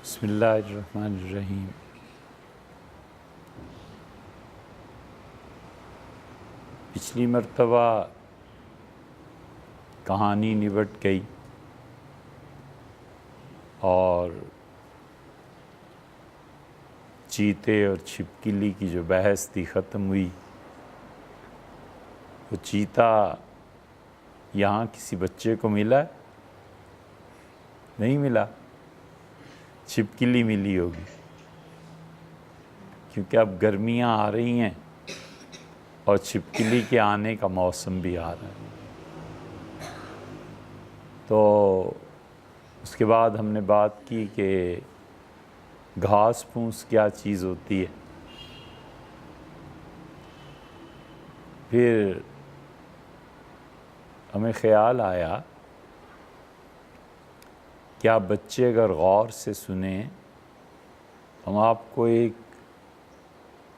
بسم اللہ الرحمن الرحیم۔ پچھلی مرتبہ کہانی نبٹ گئی اور چیتے اور چھپکلی کی جو بحث تھی ختم ہوئی۔ وہ چیتا یہاں کسی بچے کو ملا؟ نہیں ملا، چھپکلی ملی ہوگی، کیونکہ اب گرمیاں آ رہی ہیں اور چھپکلی کے آنے کا موسم بھی آ رہا ہے۔ تو اس کے بعد ہم نے بات کی کہ گھاس پھوس کیا چیز ہوتی ہے۔ پھر ہمیں خیال آیا کیا بچے اگر غور سے سنیں، ہم آپ کو ایک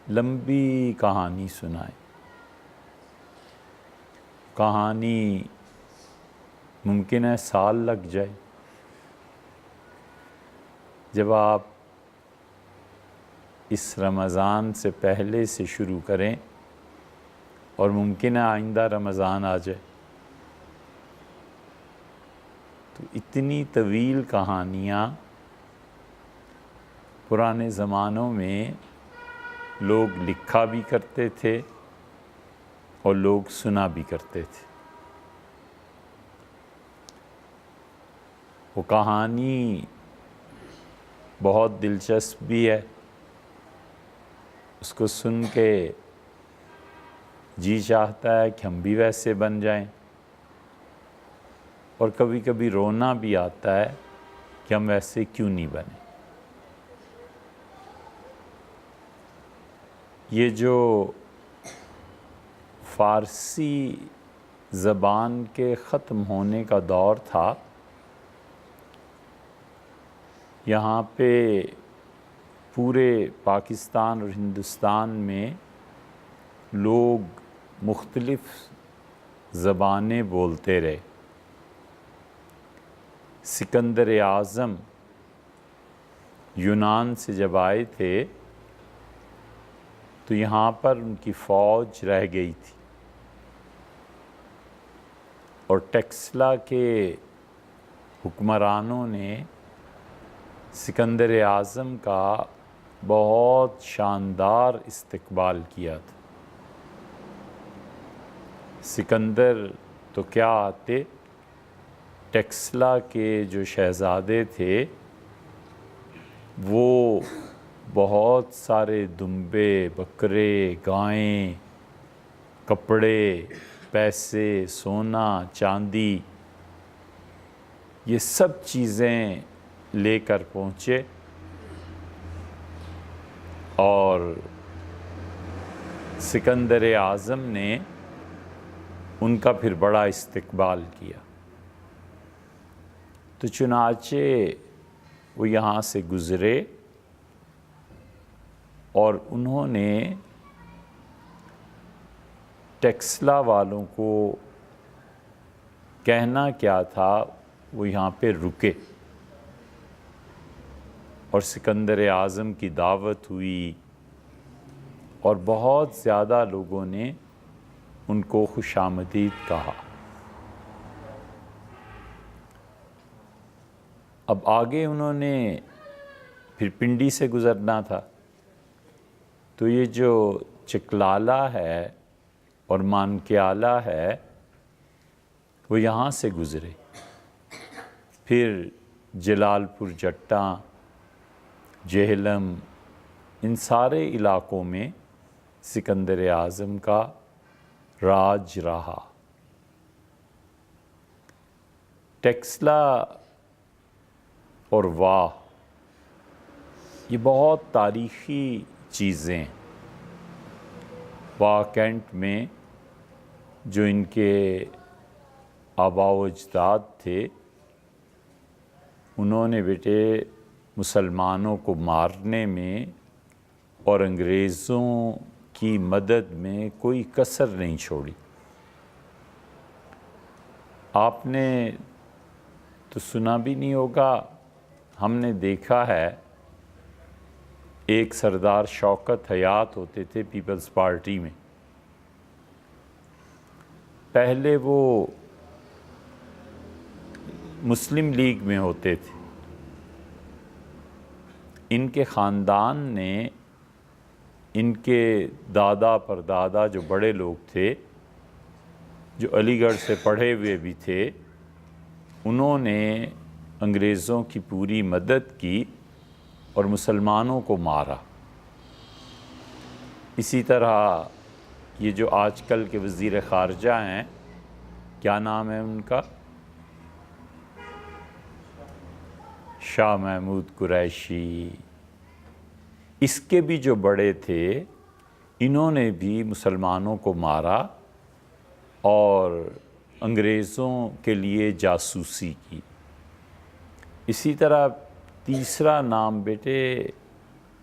لمبی کہانی سنائیں۔ کہانی ممکن ہے سال لگ جائے۔ جب آپ اس رمضان سے پہلے سے شروع کریں اور ممکن ہے آئندہ رمضان آ جائے، تو اتنی طویل کہانیاں پرانے زمانوں میں لوگ لکھا بھی کرتے تھے اور لوگ سنا بھی کرتے تھے۔ وہ کہانی بہت دلچسپ بھی ہے، اس کو سن کے جی چاہتا ہے کہ ہم بھی ویسے بن جائیں، اور کبھی کبھی رونا بھی آتا ہے کہ ہم ویسے کیوں نہیں بنے۔ یہ جو فارسی زبان کے ختم ہونے کا دور تھا، یہاں پہ پورے پاکستان اور ہندوستان میں لوگ مختلف زبانیں بولتے رہے۔ سکندر اعظم یونان سے جب آئے تھے تو یہاں پر ان کی فوج رہ گئی تھی، اور ٹیکسلا کے حکمرانوں نے سکندر اعظم کا بہت شاندار استقبال کیا تھا۔ سکندر تو کیا آتے، ٹیکسلا کے جو شہزادے تھے وہ بہت سارے دمبے، بکرے، گائیں، کپڑے، پیسے، سونا، چاندی، یہ سب چیزیں لے کر پہنچے اور سکندر اعظم نے ان کا پھر بڑا استقبال کیا۔ تو چنانچہ وہ یہاں سے گزرے اور انہوں نے ٹیکسلا والوں کو کہنا کیا تھا، وہ یہاں پہ رکے، اور سکندر اعظم کی دعوت ہوئی اور بہت زیادہ لوگوں نے ان کو خوش آمدید کہا۔ اب آگے انہوں نے پھر پنڈی سے گزرنا تھا، تو یہ جو چکلالہ ہے اور مانکیالہ ہے وہ یہاں سے گزرے، پھر جلال پور جٹاں، جہلم، ان سارے علاقوں میں سکندر اعظم کا راج رہا۔ ٹیکسلا اور واہ یہ بہت تاریخی چیزیں۔ واہ کینٹ میں جو ان کے آباء و اجداد تھے، انہوں نے بیٹے مسلمانوں کو مارنے میں اور انگریزوں کی مدد میں کوئی کسر نہیں چھوڑی۔ آپ نے تو سنا بھی نہیں ہوگا ہم نے دیکھا ہے ایک سردار شوکت حیات ہوتے تھے پیپلز پارٹی میں. پہلے وہ مسلم لیگ میں ہوتے تھے. ان کے خاندان نے، ان کے دادا پردادا جو بڑے لوگ تھے، جو علی گڑھ سے پڑھے ہوئے بھی تھے، انہوں نے انگریزوں کی پوری مدد کی اور مسلمانوں کو مارا. اسی طرح یہ جو آج کل کے وزیر خارجہ ہیں، کیا نام ہے ان کا؟ شاہ محمود قریشی. اس کے بھی جو بڑے تھے، انہوں نے بھی مسلمانوں کو مارا اور انگریزوں کے لیے جاسوسی کی. اسی طرح تیسرا نام بیٹے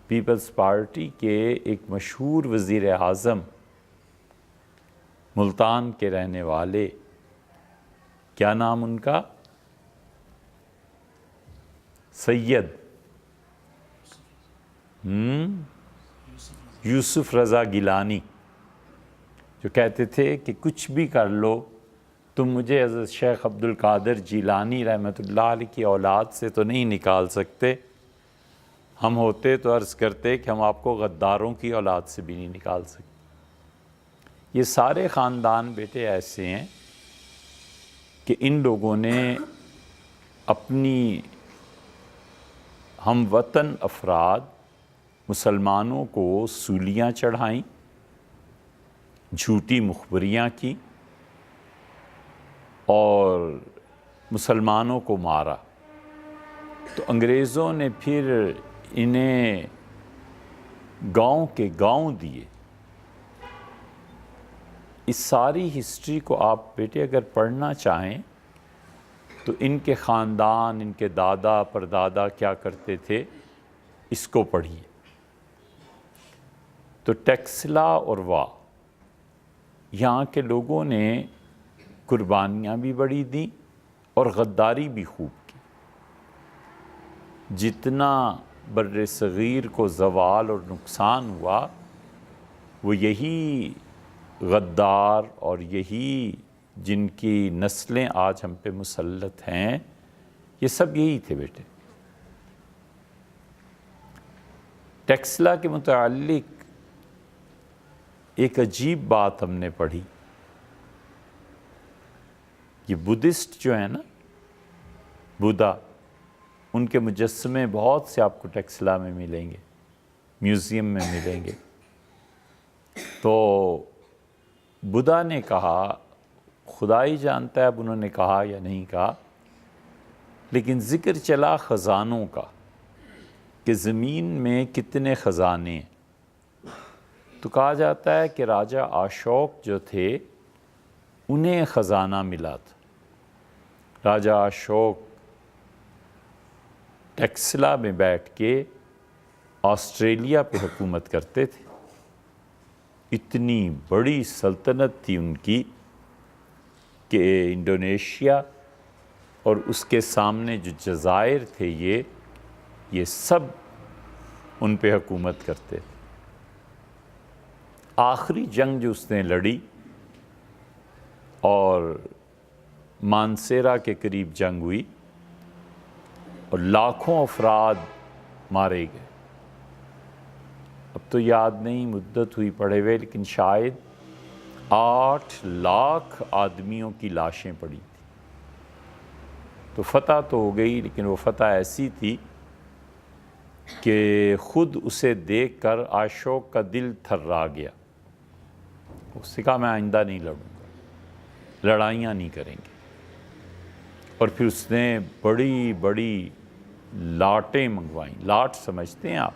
پیپلز پارٹی کے ایک مشہور وزیر اعظم، ملتان کے رہنے والے، کیا نام ان کا؟ سید یوسف رضا گیلانی، جو کہتے تھے کہ کچھ بھی کر لو تم مجھے حضرت شیخ عبد القادر جیلانی رحمۃ اللہ علیہ کی اولاد سے تو نہیں نکال سکتے. ہم ہوتے تو عرض کرتے کہ ہم آپ کو غداروں کی اولاد سے بھی نہیں نکال سکتے. یہ سارے خاندان بیٹے ایسے ہیں کہ ان لوگوں نے اپنی ہم وطن افراد مسلمانوں کو سولیاں چڑھائیں، جھوٹی مخبریاں کی اور مسلمانوں کو مارا. تو انگریزوں نے پھر انہیں گاؤں کے گاؤں دیے. اس ساری ہسٹری کو آپ بیٹے اگر پڑھنا چاہیں تو ان کے خاندان، ان کے دادا پردادا کیا کرتے تھے، اس کو پڑھیے. تو ٹیکسلا اور وا، یہاں کے لوگوں نے قربانیاں بھی بڑی دیں اور غداری بھی خوب کی. جتنا بر صغیر کو زوال اور نقصان ہوا، وہ یہی غدار اور یہی جن کی نسلیں آج ہم پہ مسلط ہیں، یہ سب یہی تھے بیٹے. ٹیکسلا کے متعلق ایک عجیب بات ہم نے پڑھی. یہ بدھسٹ جو ہیں نا، بدھا، ان کے مجسمے بہت سے آپ کو ٹیکسلا میں ملیں گے، میوزیم میں ملیں گے. تو بدھا نے کہا، خدا ہی جانتا ہے اب انہوں نے کہا یا نہیں کہا، لیکن ذکر چلا خزانوں کا کہ زمین میں کتنے خزانے ہیں. تو کہا جاتا ہے کہ راجہ اشوک جو تھے انہیں خزانہ ملا تھا. راجہ اشوک ٹیکسلا میں بیٹھ کے آسٹریلیا پہ حکومت کرتے تھے. اتنی بڑی سلطنت تھی ان کی کہ انڈونیشیا اور اس کے سامنے جو جزائر تھے یہ سب ان پہ حکومت کرتے تھے. آخری جنگ جو اس نے لڑی اور مانسیرا کے قریب جنگ ہوئی اور لاکھوں افراد مارے گئے. اب تو یاد نہیں، مدت ہوئی پڑے ہوئے، لیکن شاید 8 لاکھ آدمیوں کی لاشیں پڑی تھیں. تو فتح تو ہو گئی، لیکن وہ فتح ایسی تھی کہ خود اسے دیکھ کر اشوک کا دل تھرا گیا. اس نے کہا میں آئندہ نہیں لڑوں گا، لڑائیاں نہیں کریں گے. اور پھر اس نے بڑی بڑی لاٹیں منگوائیں. لاٹ سمجھتے ہیں آپ؟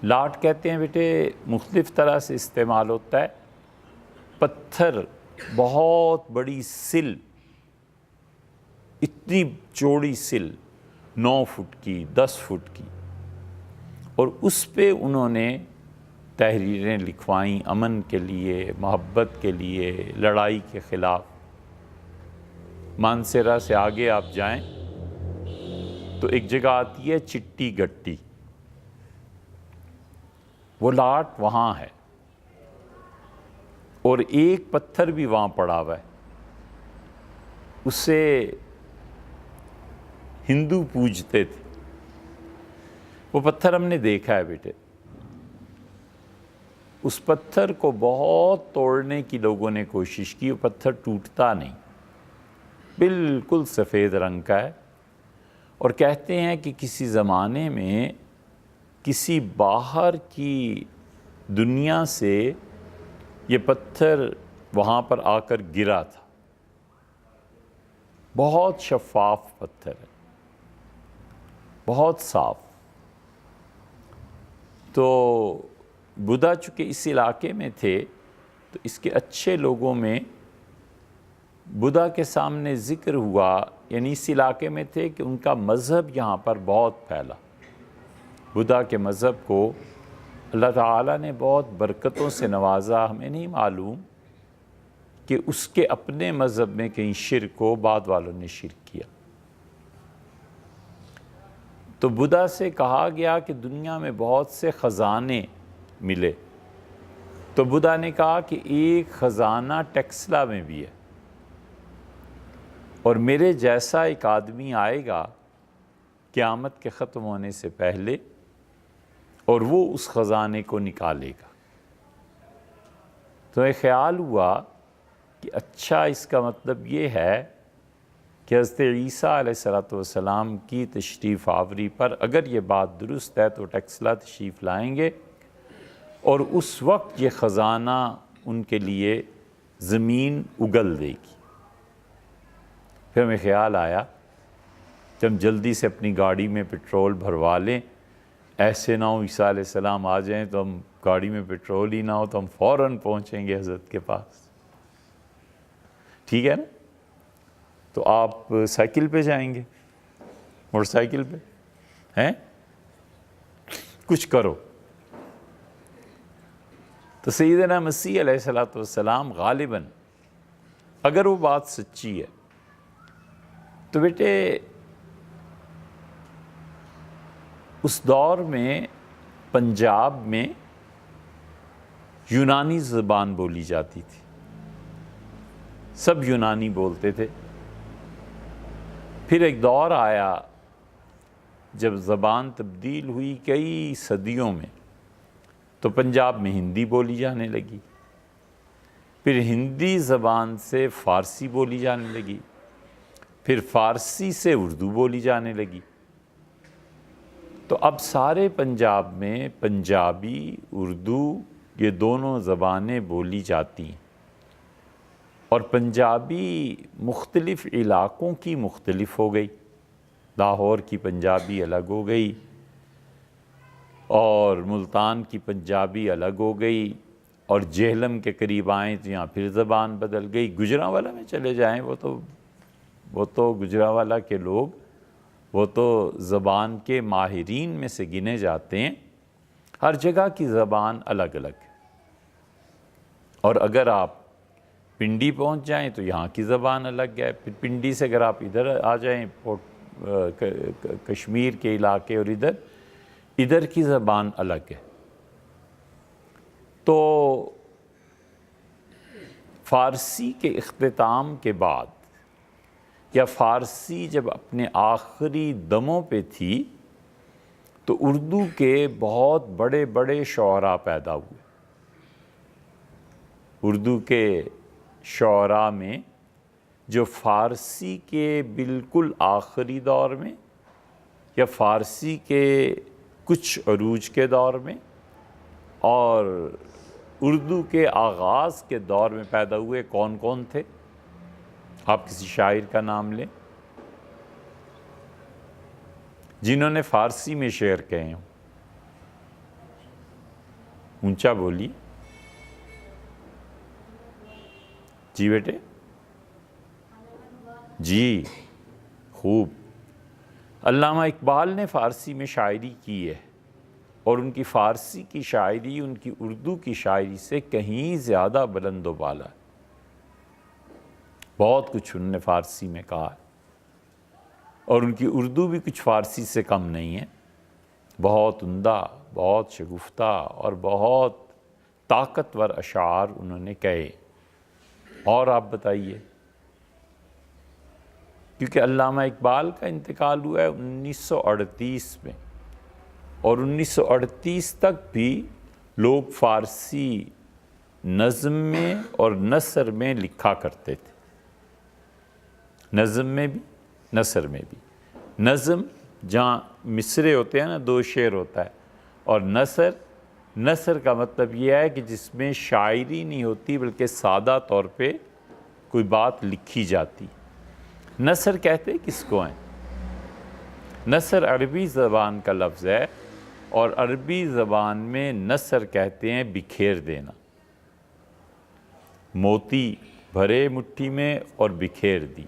لاٹ کہتے ہیں بیٹے، مختلف طرح سے استعمال ہوتا ہے. پتھر، بہت بڑی سل، اتنی چوڑی سل، 9 فٹ کی، 10 فٹ کی، اور اس پہ انہوں نے تحریریں لکھوائیں امن کے لیے، محبت کے لیے، لڑائی کے خلاف. مانسیرا سے آگے آپ جائیں تو ایک جگہ آتی ہے چٹی گٹی، وہ لاٹ وہاں ہے اور ایک پتھر بھی وہاں پڑا ہوا ہے، اسے ہندو پوجتے تھے۔ وہ پتھر ہم نے دیکھا ہے بیٹے، اس پتھر کو بہت توڑنے کی لوگوں نے کوشش کی، وہ پتھر ٹوٹتا نہیں، بالکل سفید رنگ کا ہے، اور کہتے ہیں کہ کسی زمانے میں کسی باہر کی دنیا سے یہ پتھر وہاں پر آ کر گرا تھا۔ بہت شفاف پتھر ہے، بہت صاف۔ تو بدھا چونکہ اس علاقے میں تھے تو اس کے اچھے لوگوں میں بدھا کے سامنے ذکر ہوا، یعنی اس علاقے میں تھے کہ ان کا مذہب یہاں پر بہت پھیلا۔ بدھا کے مذہب کو اللہ تعالیٰ نے بہت برکتوں سے نوازا۔ ہمیں نہیں معلوم کہ اس کے اپنے مذہب میں کہیں شرک ہو، بعد والوں نے شرک کیا۔ تو بدھا سے کہا گیا کہ دنیا میں بہت سے خزانے ملے، تو بدھا نے کہا کہ ایک خزانہ ٹیکسلا میں بھی ہے، اور میرے جیسا ایک آدمی آئے گا قیامت کے ختم ہونے سے پہلے، اور وہ اس خزانے کو نکالے گا۔ تو ایک خیال ہوا کہ اچھا، اس کا مطلب یہ ہے کہ حضرت عیسیٰ علیہ السلام کی تشریف آوری پر اگر یہ بات درست ہے تو ٹیکسلا تشریف لائیں گے، اور اس وقت یہ خزانہ ان کے لیے زمین اگل دے گی۔ پھر ہمیں خیال آیا کہ ہم جلدی سے اپنی گاڑی میں پٹرول بھروا لیں، ایسے نہ ہو عیسیٰ علیہ السلام آ جائیں تو ہم گاڑی میں پٹرول ہی نہ ہو تو ہم فوراً پہنچیں گے حضرت کے پاس۔ ٹھیک ہے نا؟ تو آپ سائیکل پہ جائیں گے، موٹر سائیکل پہ ہیں، کچھ کرو۔ تو سیدنا مسیح علیہ السلام غالباً اگر وہ بات سچی ہے تو بیٹے اس دور میں پنجاب میں یونانی زبان بولی جاتی تھی، سب یونانی بولتے تھے۔ پھر ایک دور آیا جب زبان تبدیل ہوئی کئی صدیوں میں، تو پنجاب میں ہندی بولی جانے لگی، پھر ہندی زبان سے فارسی بولی جانے لگی، پھر فارسی سے اردو بولی جانے لگی۔ تو اب سارے پنجاب میں پنجابی، اردو، یہ دونوں زبانیں بولی جاتی ہیں، اور پنجابی مختلف علاقوں کی مختلف ہو گئی۔ لاہور کی پنجابی الگ ہو گئی، اور ملتان کی پنجابی الگ ہو گئی، اور جہلم کے قریب آئیں تو یہاں پھر زبان بدل گئی۔ گجرانوالہ میں چلے جائیں، وہ تو گجرانوالہ کے لوگ، وہ تو زبان کے ماہرین میں سے گنے جاتے ہیں۔ ہر جگہ کی زبان الگ الگ ہے، اور اگر آپ پنڈی پہنچ جائیں تو یہاں کی زبان الگ ہے، پھر پنڈی سے اگر آپ ادھر آ جائیں کشمیر کے علاقے اور ادھر کی زبان الگ ہے۔ تو فارسی کے اختتام کے بعد، یا فارسی جب اپنے آخری دموں پہ تھی، تو اردو کے بہت بڑے بڑے شعراء پیدا ہوئے۔ اردو کے شعراء میں جو فارسی کے بالکل آخری دور میں، یا فارسی کے کچھ عروج کے دور میں، اور اردو کے آغاز کے دور میں پیدا ہوئے، کون کون تھے؟ آپ کسی شاعر کا نام لیں جنہوں نے فارسی میں شعر کہے ہوں، اونچا بولیے جی بیٹے، جی خوب۔ علامہ اقبال نے فارسی میں شاعری کی ہے، اور ان کی فارسی کی شاعری ان کی اردو کی شاعری سے کہیں زیادہ بلند و بالا ہے۔ بہت کچھ انہوں نے فارسی میں کہا ہے، اور ان کی اردو بھی کچھ فارسی سے کم نہیں ہے، بہت عمدہ، بہت شگفتہ اور بہت طاقتور اشعار انہوں نے کہے۔ اور آپ بتائیے، کیونکہ علامہ اقبال کا انتقال ہوا ہے 1938 میں، اور 1938 تک بھی لوگ فارسی نظم میں اور نثر میں لکھا کرتے تھے، نظم میں بھی نثر میں بھی۔ نظم جہاں مصرے ہوتے ہیں نا، 2 شعر ہوتا ہے، اور نثر کا مطلب یہ ہے کہ جس میں شاعری نہیں ہوتی بلکہ سادہ طور پہ کوئی بات لکھی جاتی۔ نثر کہتے کس کو ہیں؟ نثر عربی زبان کا لفظ ہے، اور عربی زبان میں نثر کہتے ہیں بکھیر دینا۔ موتی بھرے مٹھی میں اور بکھیر دی،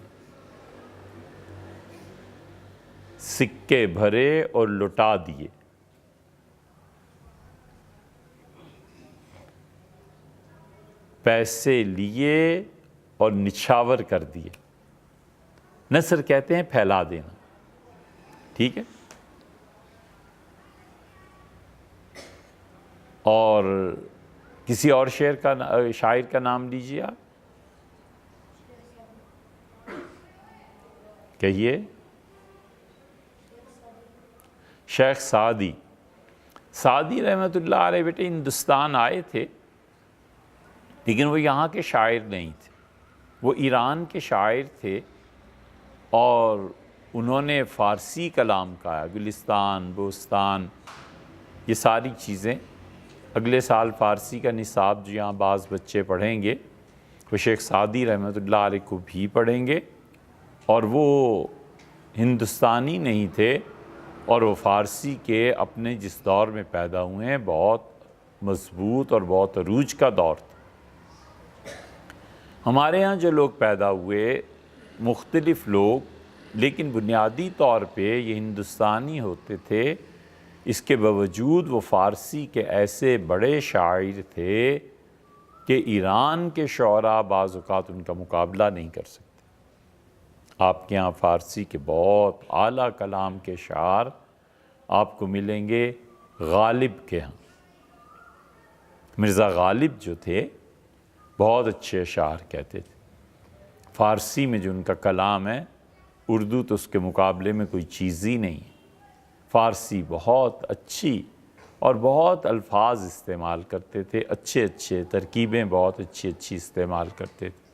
سکے بھرے اور لٹا دیے، پیسے لیے اور نچھاور کر دیے۔ نثر کہتے ہیں پھیلا دینا، ٹھیک ہے؟ اور کسی اور شاعر کا نام لیجیے آپ، کہیے۔ شیخ سعدی رحمۃ اللہ علیہ بیٹے ہندوستان آئے تھے، لیکن وہ یہاں کے شاعر نہیں تھے، وہ ایران کے شاعر تھے، اور انہوں نے فارسی کلام کہا، گلستان، بوستان، یہ ساری چیزیں۔ اگلے سال فارسی کا نصاب جو یہاں بعض بچے پڑھیں گے، وہ شیخ سعدی رحمۃ اللہ علیہ کو بھی پڑھیں گے، اور وہ ہندوستانی نہیں تھے، اور وہ فارسی کے اپنے جس دور میں پیدا ہوئے ہیں بہت مضبوط اور بہت عروج کا دور تھا۔ ہمارے ہاں جو لوگ پیدا ہوئے، مختلف لوگ، لیکن بنیادی طور پہ یہ ہندوستانی ہوتے تھے، اس کے باوجود وہ فارسی کے ایسے بڑے شاعر تھے کہ ایران کے شعراء بعض اوقات ان کا مقابلہ نہیں کر سکتے۔ آپ کے ہاں فارسی کے بہت اعلیٰ کلام کے شعر آپ کو ملیں گے غالب کے ہاں۔ مرزا غالب جو تھے بہت اچھے اشعار کہتے تھے۔ فارسی میں جو ان کا کلام ہے، اردو تو اس کے مقابلے میں کوئی چیز ہی نہیں ہے۔ فارسی بہت اچھی اور بہت الفاظ استعمال کرتے تھے، اچھے ترکیبیں بہت اچھی استعمال کرتے تھے۔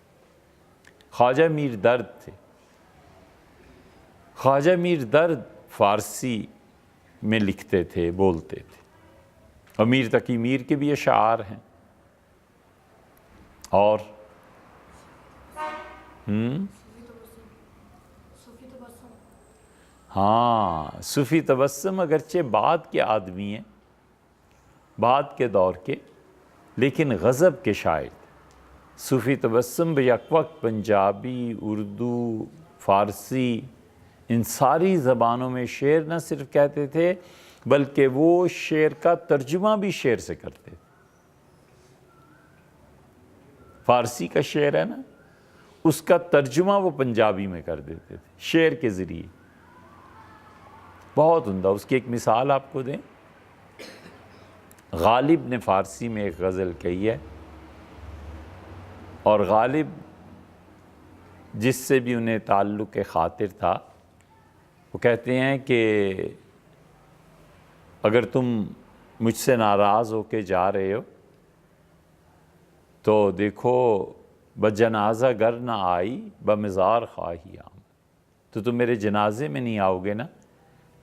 خواجہ میر درد تھے، خواجہ میر درد فارسی میں لکھتے تھے، بولتے تھے، اور میر تقی میر کے بھی اشعار ہیں۔ اور ہاں، صوفی تبسم اگرچہ بعد کے آدمی ہیں، بعد کے دور کے، لیکن غضب کے شاعر تھے۔ صوفی تبسم بیک وقت پنجابی، اردو، فارسی، ان ساری زبانوں میں شعر نہ صرف کہتے تھے بلکہ وہ شعر کا ترجمہ بھی شعر سے کرتے تھے۔ فارسی کا شعر ہے نا، اس کا ترجمہ وہ پنجابی میں کر دیتے تھے شعر کے ذریعے۔ بہت عمدہ۔ اس کی ایک مثال آپ کو دیں، غالب نے فارسی میں ایک غزل کہی ہے، اور غالب جس سے بھی انہیں تعلق خاطر تھا، وہ کہتے ہیں کہ اگر تم مجھ سے ناراض ہو کے جا رہے ہو تو دیکھو، بجنازہ گر نہ آئی بمزار خواہی آمد، تو تم میرے جنازے میں نہیں آؤ گے نا،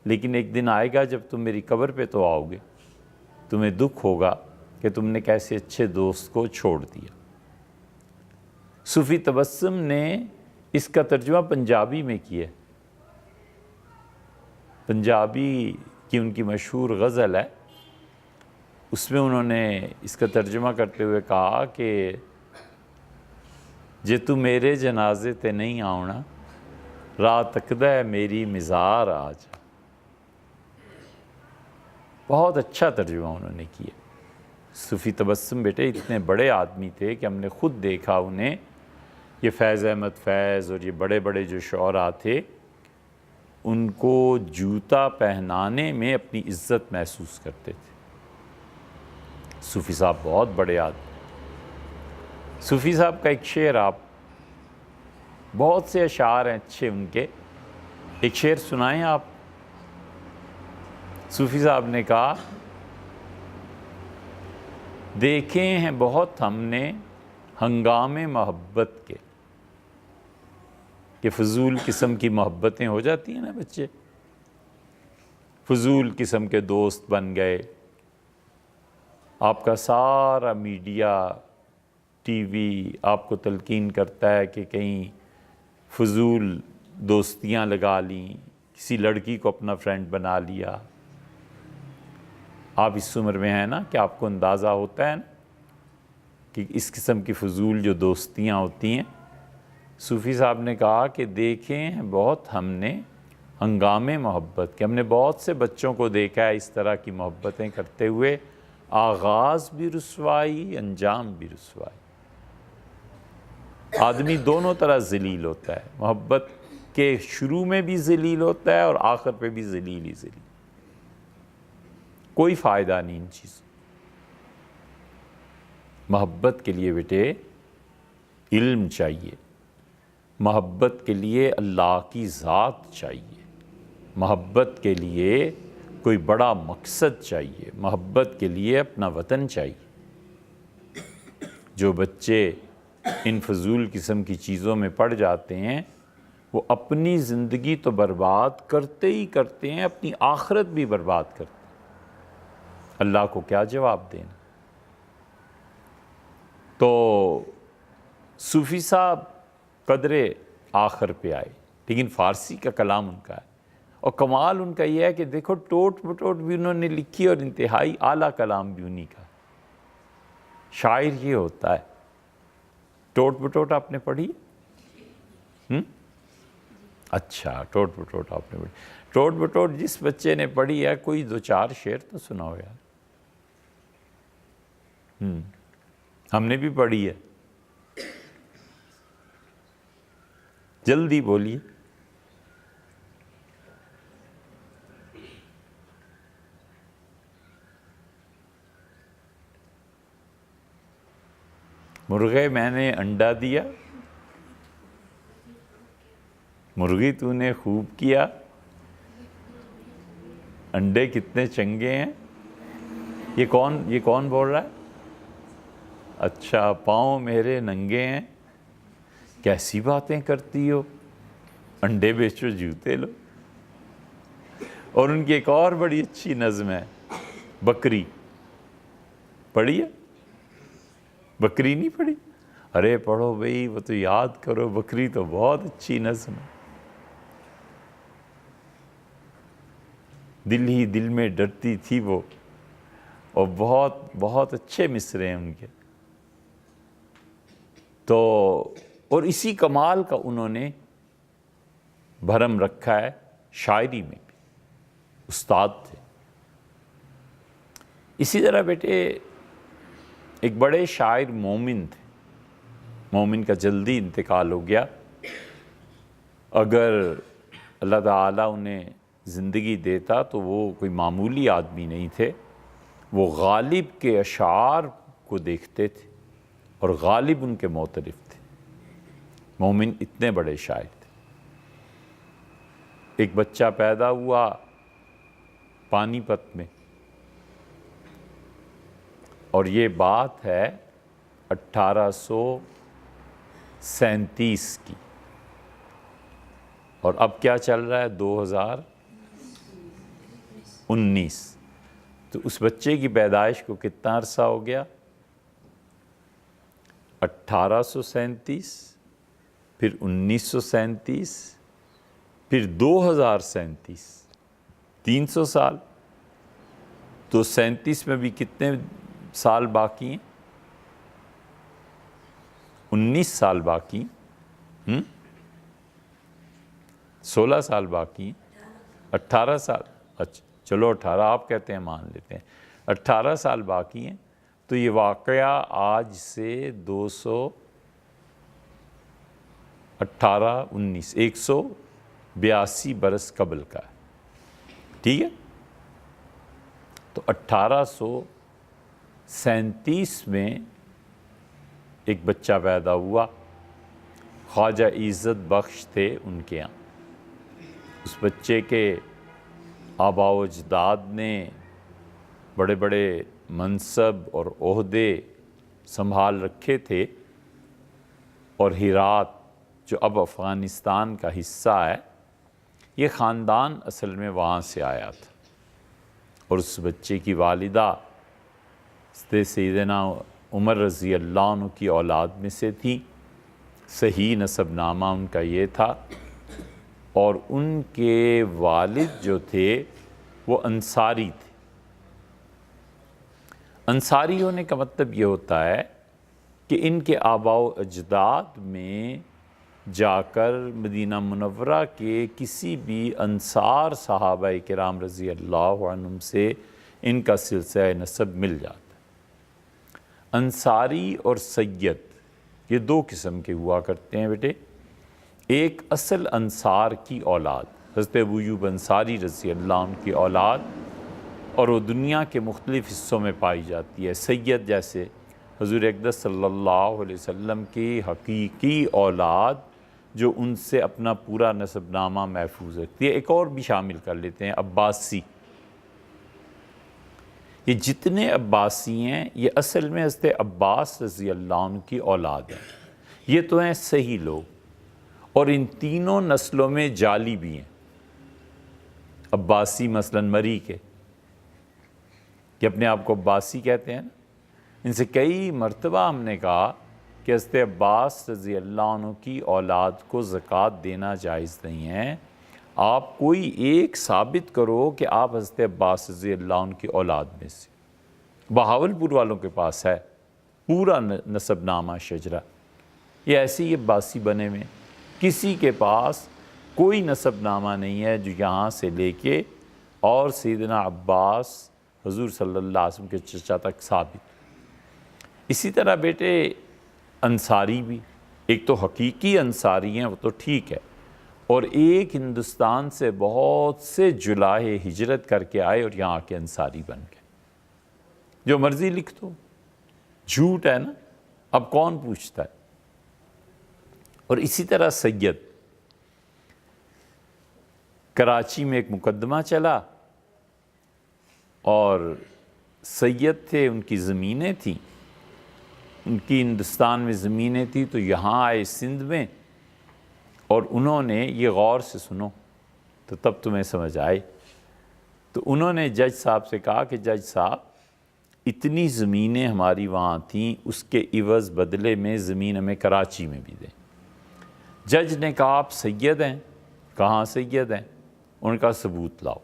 لیکن ایک دن آئے گا جب تم میری قبر پہ تو آؤ گے، تمہیں دکھ ہوگا کہ تم نے کیسے اچھے دوست کو چھوڑ دیا۔ صوفی تبسم نے اس کا ترجمہ پنجابی میں کیا، پنجابی کی ان کی مشہور غزل ہے، اس میں انہوں نے اس کا ترجمہ کرتے ہوئے کہا کہ جے تو میرے جنازے تے نہیں آونا، راہ تکدہ ہے میری مزار آج۔ بہت اچھا ترجمہ انہوں نے کیا۔ صوفی تبسم بیٹے اتنے بڑے آدمی تھے کہ ہم نے خود دیکھا انہیں، یہ فیض احمد فیض اور یہ بڑے بڑے جو شعراء تھے، ان کو جوتا پہنانے میں اپنی عزت محسوس کرتے تھے۔ صوفی صاحب بہت بڑے آدمی۔ صوفی صاحب کا ایک شعر، آپ بہت سے اشعار ہیں اچھے ان کے، ایک شعر سنائیں آپ۔ صوفی صاحب نے کہا، دیکھے ہیں بہت ہم نے ہنگام محبت کے، کہ فضول قسم کی محبتیں ہو جاتی ہیں نا بچے، فضول قسم کے دوست بن گئے، آپ کا سارا میڈیا ٹی وی آپ کو تلقین کرتا ہے کہ کہیں فضول دوستیاں لگا لیں، کسی لڑکی کو اپنا فرینڈ بنا لیا۔ آپ اس عمر میں ہیں نا کہ آپ کو اندازہ ہوتا ہے نا کہ اس قسم کی فضول جو دوستیاں ہوتی ہیں۔ صوفی صاحب نے کہا کہ دیکھیں ہیں بہت ہم نے ہنگام محبت کے، ہم نے بہت سے بچوں کو دیکھا ہے اس طرح کی محبتیں کرتے ہوئے، آغاز بھی رسوائی انجام بھی رسوائی۔ آدمی دونوں طرح ذلیل ہوتا ہے، محبت کے شروع میں بھی ذلیل ہوتا ہے اور آخر پہ بھی ذلیل ہی ذلیل۔ کوئی فائدہ نہیں ان چیزوں۔ محبت کے لیے بیٹے علم چاہیے، محبت کے لیے اللہ کی ذات چاہیے، محبت کے لیے کوئی بڑا مقصد چاہیے، محبت کے لیے اپنا وطن چاہیے۔ جو بچے ان فضول قسم کی چیزوں میں پڑ جاتے ہیں وہ اپنی زندگی تو برباد کرتے ہی کرتے ہیں، اپنی آخرت بھی برباد کرتے ہیں۔ اللہ کو کیا جواب دینا؟ تو صوفی صاحب قدر آخر پہ آئے، لیکن فارسی کا کلام ان کا ہے، اور کمال ان کا یہ ہے کہ دیکھو ٹوٹ بٹوٹ بھی انہوں نے لکھی اور انتہائی اعلیٰ کلام بھی انہی کا۔ شاعر یہ ہوتا ہے۔ ٹوٹ بٹوٹ آپ نے پڑھی؟ اچھا، ٹوٹ بٹوٹ آپ نے پڑھی۔ ٹوٹ بٹوٹ جس بچے نے پڑھی ہے کوئی دو چار شعر تو سناؤ یار۔ ہم نے بھی پڑھی ہے، جلدی بولیے۔ مرغے میں نے انڈا دیا، مرغی تو نے خوب کیا، انڈے کتنے چنگے ہیں۔ یہ کون بول رہا ہے؟ اچھا، پاؤں میرے ننگے ہیں، کیسی باتیں کرتی ہو، انڈے بیچو جوتے لو۔ اور ان کی ایک اور بڑی اچھی نظم ہے، بکری۔ پڑھی ہے؟ بکری نہیں پڑھی؟ ارے پڑھو بھئی، وہ تو یاد کرو، بکری تو بہت اچھی نظم ہے۔ دل ہی دل میں ڈرتی تھی وہ، اور بہت بہت اچھے مصرے ہیں ان کے۔ تو اور اسی کمال کا انہوں نے بھرم رکھا ہے شاعری میں بھی، استاد تھے۔ اسی طرح بیٹے ایک بڑے شاعر مومن تھے، مومن کا جلدی انتقال ہو گیا۔ اگر اللہ تعالیٰ انہیں زندگی دیتا تو وہ کوئی معمولی آدمی نہیں تھے، وہ غالب کے اشعار کو دیکھتے تھے اور غالب ان کے معترف تھے۔ مومن اتنے بڑے شاعر تھے۔ ایک بچہ پیدا ہوا پانی پت میں، اور یہ بات ہے 1837 کی، اور اب کیا چل رہا ہے؟ 2019۔ تو اس بچے کی پیدائش کو کتنا عرصہ ہو گیا؟ 1837، پھر 1937، پھر 2037، 300 سال۔ تو 37 میں بھی کتنے سال باقی ہیں؟ 19 سال باقی ہیں، 16 سال باقی ہیں، 18 سال۔ اچھا چلو 18 آپ کہتے ہیں، مان لیتے ہیں 18 سال باقی ہیں۔ تو یہ واقعہ آج سے 218، 19، 82 برس قبل کا ہے، ٹھیک ہے؟ تو 1837 میں ایک بچہ پیدا ہوا، خواجہ عزت بخش تھے ان کے یہاں۔ اس بچے کے آباء و اجداد نے بڑے بڑے منصب اور عہدے سنبھال رکھے تھے، اور ہرات جو اب افغانستان کا حصہ ہے، یہ خاندان اصل میں وہاں سے آیا تھا۔ اور اس بچے کی والدہ سیدنا عمر رضی اللہ عنہ کی اولاد میں سے تھی، صحیح نسب نامہ ان کا یہ تھا، اور ان کے والد جو تھے وہ انصاری تھے۔ انصاری ہونے کا مطلب یہ ہوتا ہے کہ ان کے آباء و اجداد میں جا کر مدینہ منورہ کے کسی بھی انصار صحابہ کرام رضی اللہ عنہم سے ان کا سلسلہ نسب مل جاتا ہے۔ انصاری اور سید یہ دو قسم کے ہوا کرتے ہیں بیٹے۔ ایک اصل انصار کی اولاد، حضرت ابو ایوب انصاری رضی اللہ عنہ کی اولاد، اور وہ دنیا کے مختلف حصوں میں پائی جاتی ہے۔ سید جیسے حضور اقدس صلی اللہ علیہ وسلم کی حقیقی اولاد جو ان سے اپنا پورا نسب نامہ محفوظ رکھتی ہے۔ ایک اور بھی شامل کر لیتے ہیں، عباسی۔ یہ جتنے عباسی ہیں یہ اصل میں حضرت عباس رضی اللہ عنہ کی اولاد ہیں۔ یہ تو ہیں صحیح لوگ، اور ان تینوں نسلوں میں جعلی بھی ہیں۔ عباسی مثلاً مری کے کہ اپنے آپ کو عباسی کہتے ہیں، ان سے کئی مرتبہ ہم نے کہا کہ حضرت عباس رضی اللہ عنہ کی اولاد کو زکوٰۃ دینا جائز نہیں ہے۔ آپ کوئی ایک ثابت کرو کہ آپ حضرت عباس رضی اللہ عنہ کی اولاد میں سے۔ بہاولپور والوں کے پاس ہے پورا نسب نامہ شجرہ، یہ ایسے ہی عباسی بنے ہوئے، کسی کے پاس کوئی نسب نامہ نہیں ہے جو یہاں سے لے کے اور سیدنا عباس حضور صلی اللہ علیہ وسلم کے چچا تک ثابت۔ اسی طرح بیٹے انصاری بھی، ایک تو حقیقی انصاری ہیں وہ تو ٹھیک ہے، اور ایک ہندوستان سے بہت سے جلاہے ہجرت کر کے آئے اور یہاں کے انصاری بن گئے۔ جو مرضی لکھ دو، جھوٹ ہے نا، اب کون پوچھتا ہے؟ اور اسی طرح سید، کراچی میں ایک مقدمہ چلا، اور سید تھے، ان کی زمینیں تھیں، ان کی ہندوستان میں زمینیں تھیں، تو یہاں آئے سندھ میں، اور انہوں نے یہ غور سے سنو تو تب تمہیں سمجھ آئے، تو انہوں نے جج صاحب سے کہا کہ جج صاحب اتنی زمینیں ہماری وہاں تھیں، اس کے عوض بدلے میں زمین ہمیں کراچی میں بھی دیں۔ جج نے کہا آپ سید ہیں؟ کہاں سید ہیں؟ انہوں نے کہا ثبوت لاؤ۔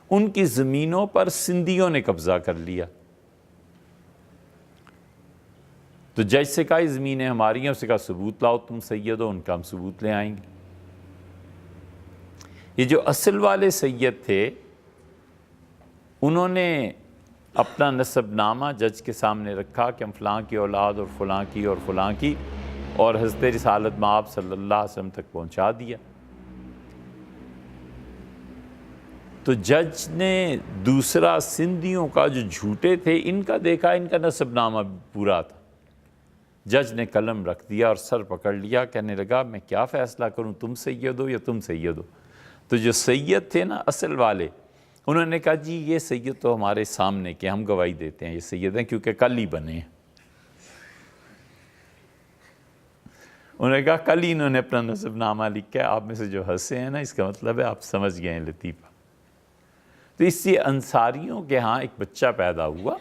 ان کی زمینوں پر سندھیوں نے قبضہ کر لیا، تو جج سے کہا یہ زمینیں ہماری ہیں، اس سے کہا ثبوت لاؤ تم سید ہو، ان کا ہم ثبوت لے آئیں گے۔ یہ جو اصل والے سید تھے انہوں نے اپنا نسب نامہ جج کے سامنے رکھا کہ ہم فلاں کی اولاد اور فلاں کی اور فلاں کی، اور حضرت رسالت مآب صلی اللہ علیہ وسلم تک پہنچا دیا۔ تو جج نے دوسرا سندھیوں کا جو جھوٹے تھے ان کا دیکھا، ان کا نسب نامہ پورا تھا۔ جج نے قلم رکھ دیا اور سر پکڑ لیا، کہنے لگا میں کیا فیصلہ کروں، تم سید ہو یا تم سید ہو؟ تو جو سید تھے نا اصل والے، انہوں نے کہا جی یہ سید تو ہمارے سامنے کے، ہم گواہی دیتے ہیں یہ سید ہیں کیونکہ کل ہی بنے ہیں۔ انہوں نے کہا کل ہی انہوں نے اپنا نسب نامہ لکھا ہے، آپ میں سے جو ہنسے ہیں نا اس کا مطلب ہے آپ سمجھ گئے ہیں لطیفہ۔ تو اس سے انصاریوں کے ہاں ایک بچہ پیدا ہوا،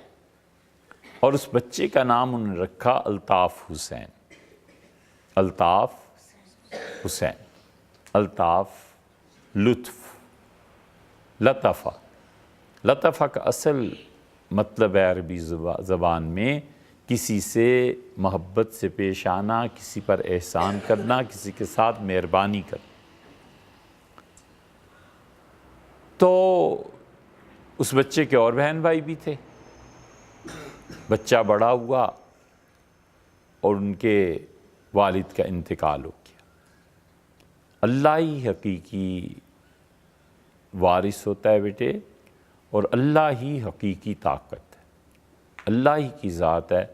اور اس بچے کا نام انہوں نے رکھا الطاف حسین۔ الطاف حسین، الطاف لطف، لطفہ۔ لطفہ کا اصل مطلب ہے عربی زبان میں کسی سے محبت سے پیش آنا، کسی پر احسان کرنا، کسی کے ساتھ مہربانی کرنا۔ تو اس بچے کے اور بہن بھائی بھی تھے، بچہ بڑا ہوا اور ان کے والد کا انتقال ہو گیا۔ اللہ ہی حقیقی وارث ہوتا ہے بیٹے، اور اللہ ہی حقیقی طاقت ہے، اللہ ہی کی ذات ہے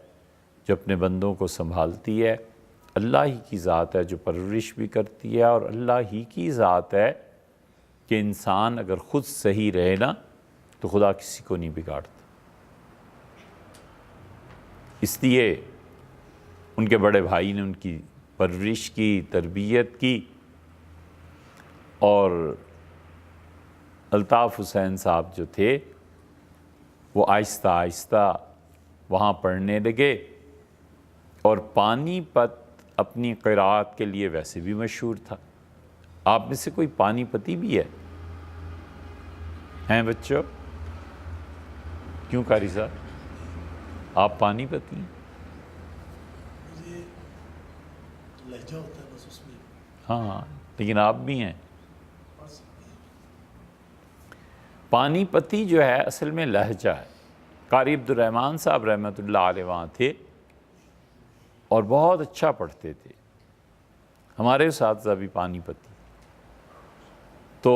جو اپنے بندوں کو سنبھالتی ہے، اللہ ہی کی ذات ہے جو پرورش بھی کرتی ہے، اور اللہ ہی کی ذات ہے کہ انسان اگر خود صحیح رہے نا تو خدا کسی کو نہیں بگاڑتا۔ اس لیے ان کے بڑے بھائی نے ان کی پرورش کی، تربیت کی، اور الطاف حسین صاحب جو تھے وہ آہستہ آہستہ وہاں پڑھنے لگے، اور پانی پت اپنی قرأت کے لیے ویسے بھی مشہور تھا۔ آپ میں سے کوئی پانی پتی بھی ہے؟ ہیں بچوں؟ کیوں قاری صاحب آپ پانی پتی ہیں؟ مجھے لہجہ ہوتا ہے بس اس میں۔ ہاں لیکن آپ بھی ہیں۔ پانی پتی جو ہے اصل میں لہجہ ہے۔ قاری عبدالرحمن صاحب رحمۃ اللہ علیہ وہاں تھے اور بہت اچھا پڑھتے تھے، ہمارے اساتذہ بھی پانی پتی، تو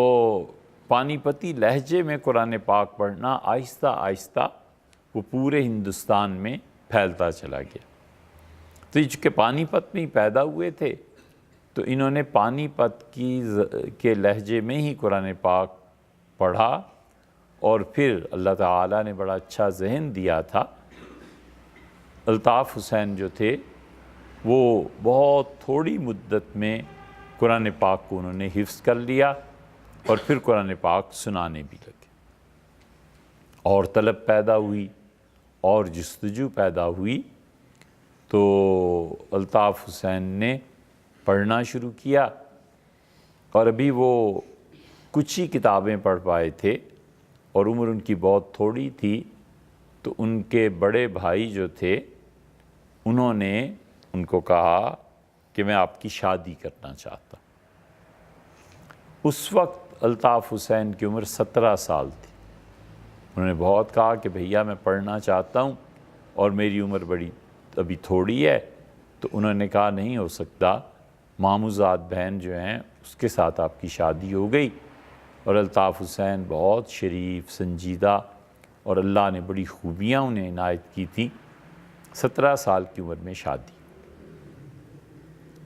پانی پتی لہجے میں قرآن پاک پڑھنا آہستہ آہستہ وہ پورے ہندوستان میں پھیلتا چلا گیا۔ تو یہ چونکہ پانی پت میں ہی پیدا ہوئے تھے تو انہوں نے پانی پت کے لہجے میں ہی قرآن پاک پڑھا، اور پھر اللہ تعالیٰ نے بڑا اچھا ذہن دیا تھا۔ الطاف حسین جو تھے وہ بہت تھوڑی مدت میں قرآن پاک کو انہوں نے حفظ کر لیا، اور پھر قرآن پاک سنانے بھی لگے، اور طلب پیدا ہوئی اور جستجو پیدا ہوئی، تو الطاف حسین نے پڑھنا شروع کیا، اور ابھی وہ کچھ ہی کتابیں پڑھ پائے تھے اور عمر ان کی بہت تھوڑی تھی، تو ان کے بڑے بھائی جو تھے انہوں نے ان کو کہا کہ میں آپ کی شادی کرنا چاہتا ہوں۔ اس وقت الطاف حسین کی عمر 17 سال تھی۔ انہوں نے بہت کہا کہ بھیا میں پڑھنا چاہتا ہوں اور میری عمر بڑی ابھی تھوڑی ہے، تو انہوں نے کہا نہیں ہو سکتا، ماموزاد بہن جو ہیں اس کے ساتھ آپ کی شادی ہو گئی۔ اور الطاف حسین بہت شریف، سنجیدہ، اور اللہ نے بڑی خوبیاں انہیں عنایت کی تھیں۔ 17 سال کی عمر میں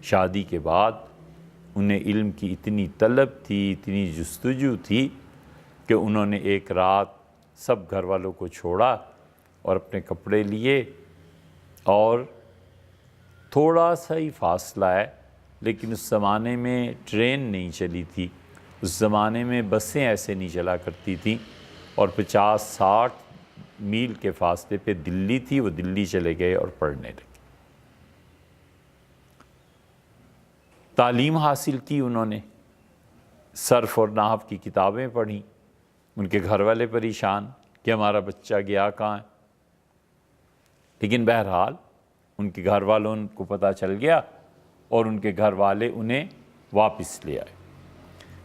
شادی کے بعد انہیں علم کی اتنی طلب تھی، اتنی جستجو تھی کہ انہوں نے ایک رات سب گھر والوں کو چھوڑا اور اپنے کپڑے لیے، اور تھوڑا سا ہی فاصلہ ہے لیکن اس زمانے میں ٹرین نہیں چلی تھی، اس زمانے میں بسیں ایسے نہیں چلا کرتی تھیں، اور 50-60 میل کے فاصلے پہ دلی تھی، وہ دلی چلے گئے اور پڑھنے لگے۔ تعلیم حاصل کی انہوں نے، صرف اور نحو کی کتابیں پڑھیں۔ ان کے گھر والے پریشان کہ ہمارا بچہ گیا کہاں ہے، لیکن بہرحال ان کے گھر والوں کو پتہ چل گیا اور ان کے گھر والے انہیں واپس لے آئے۔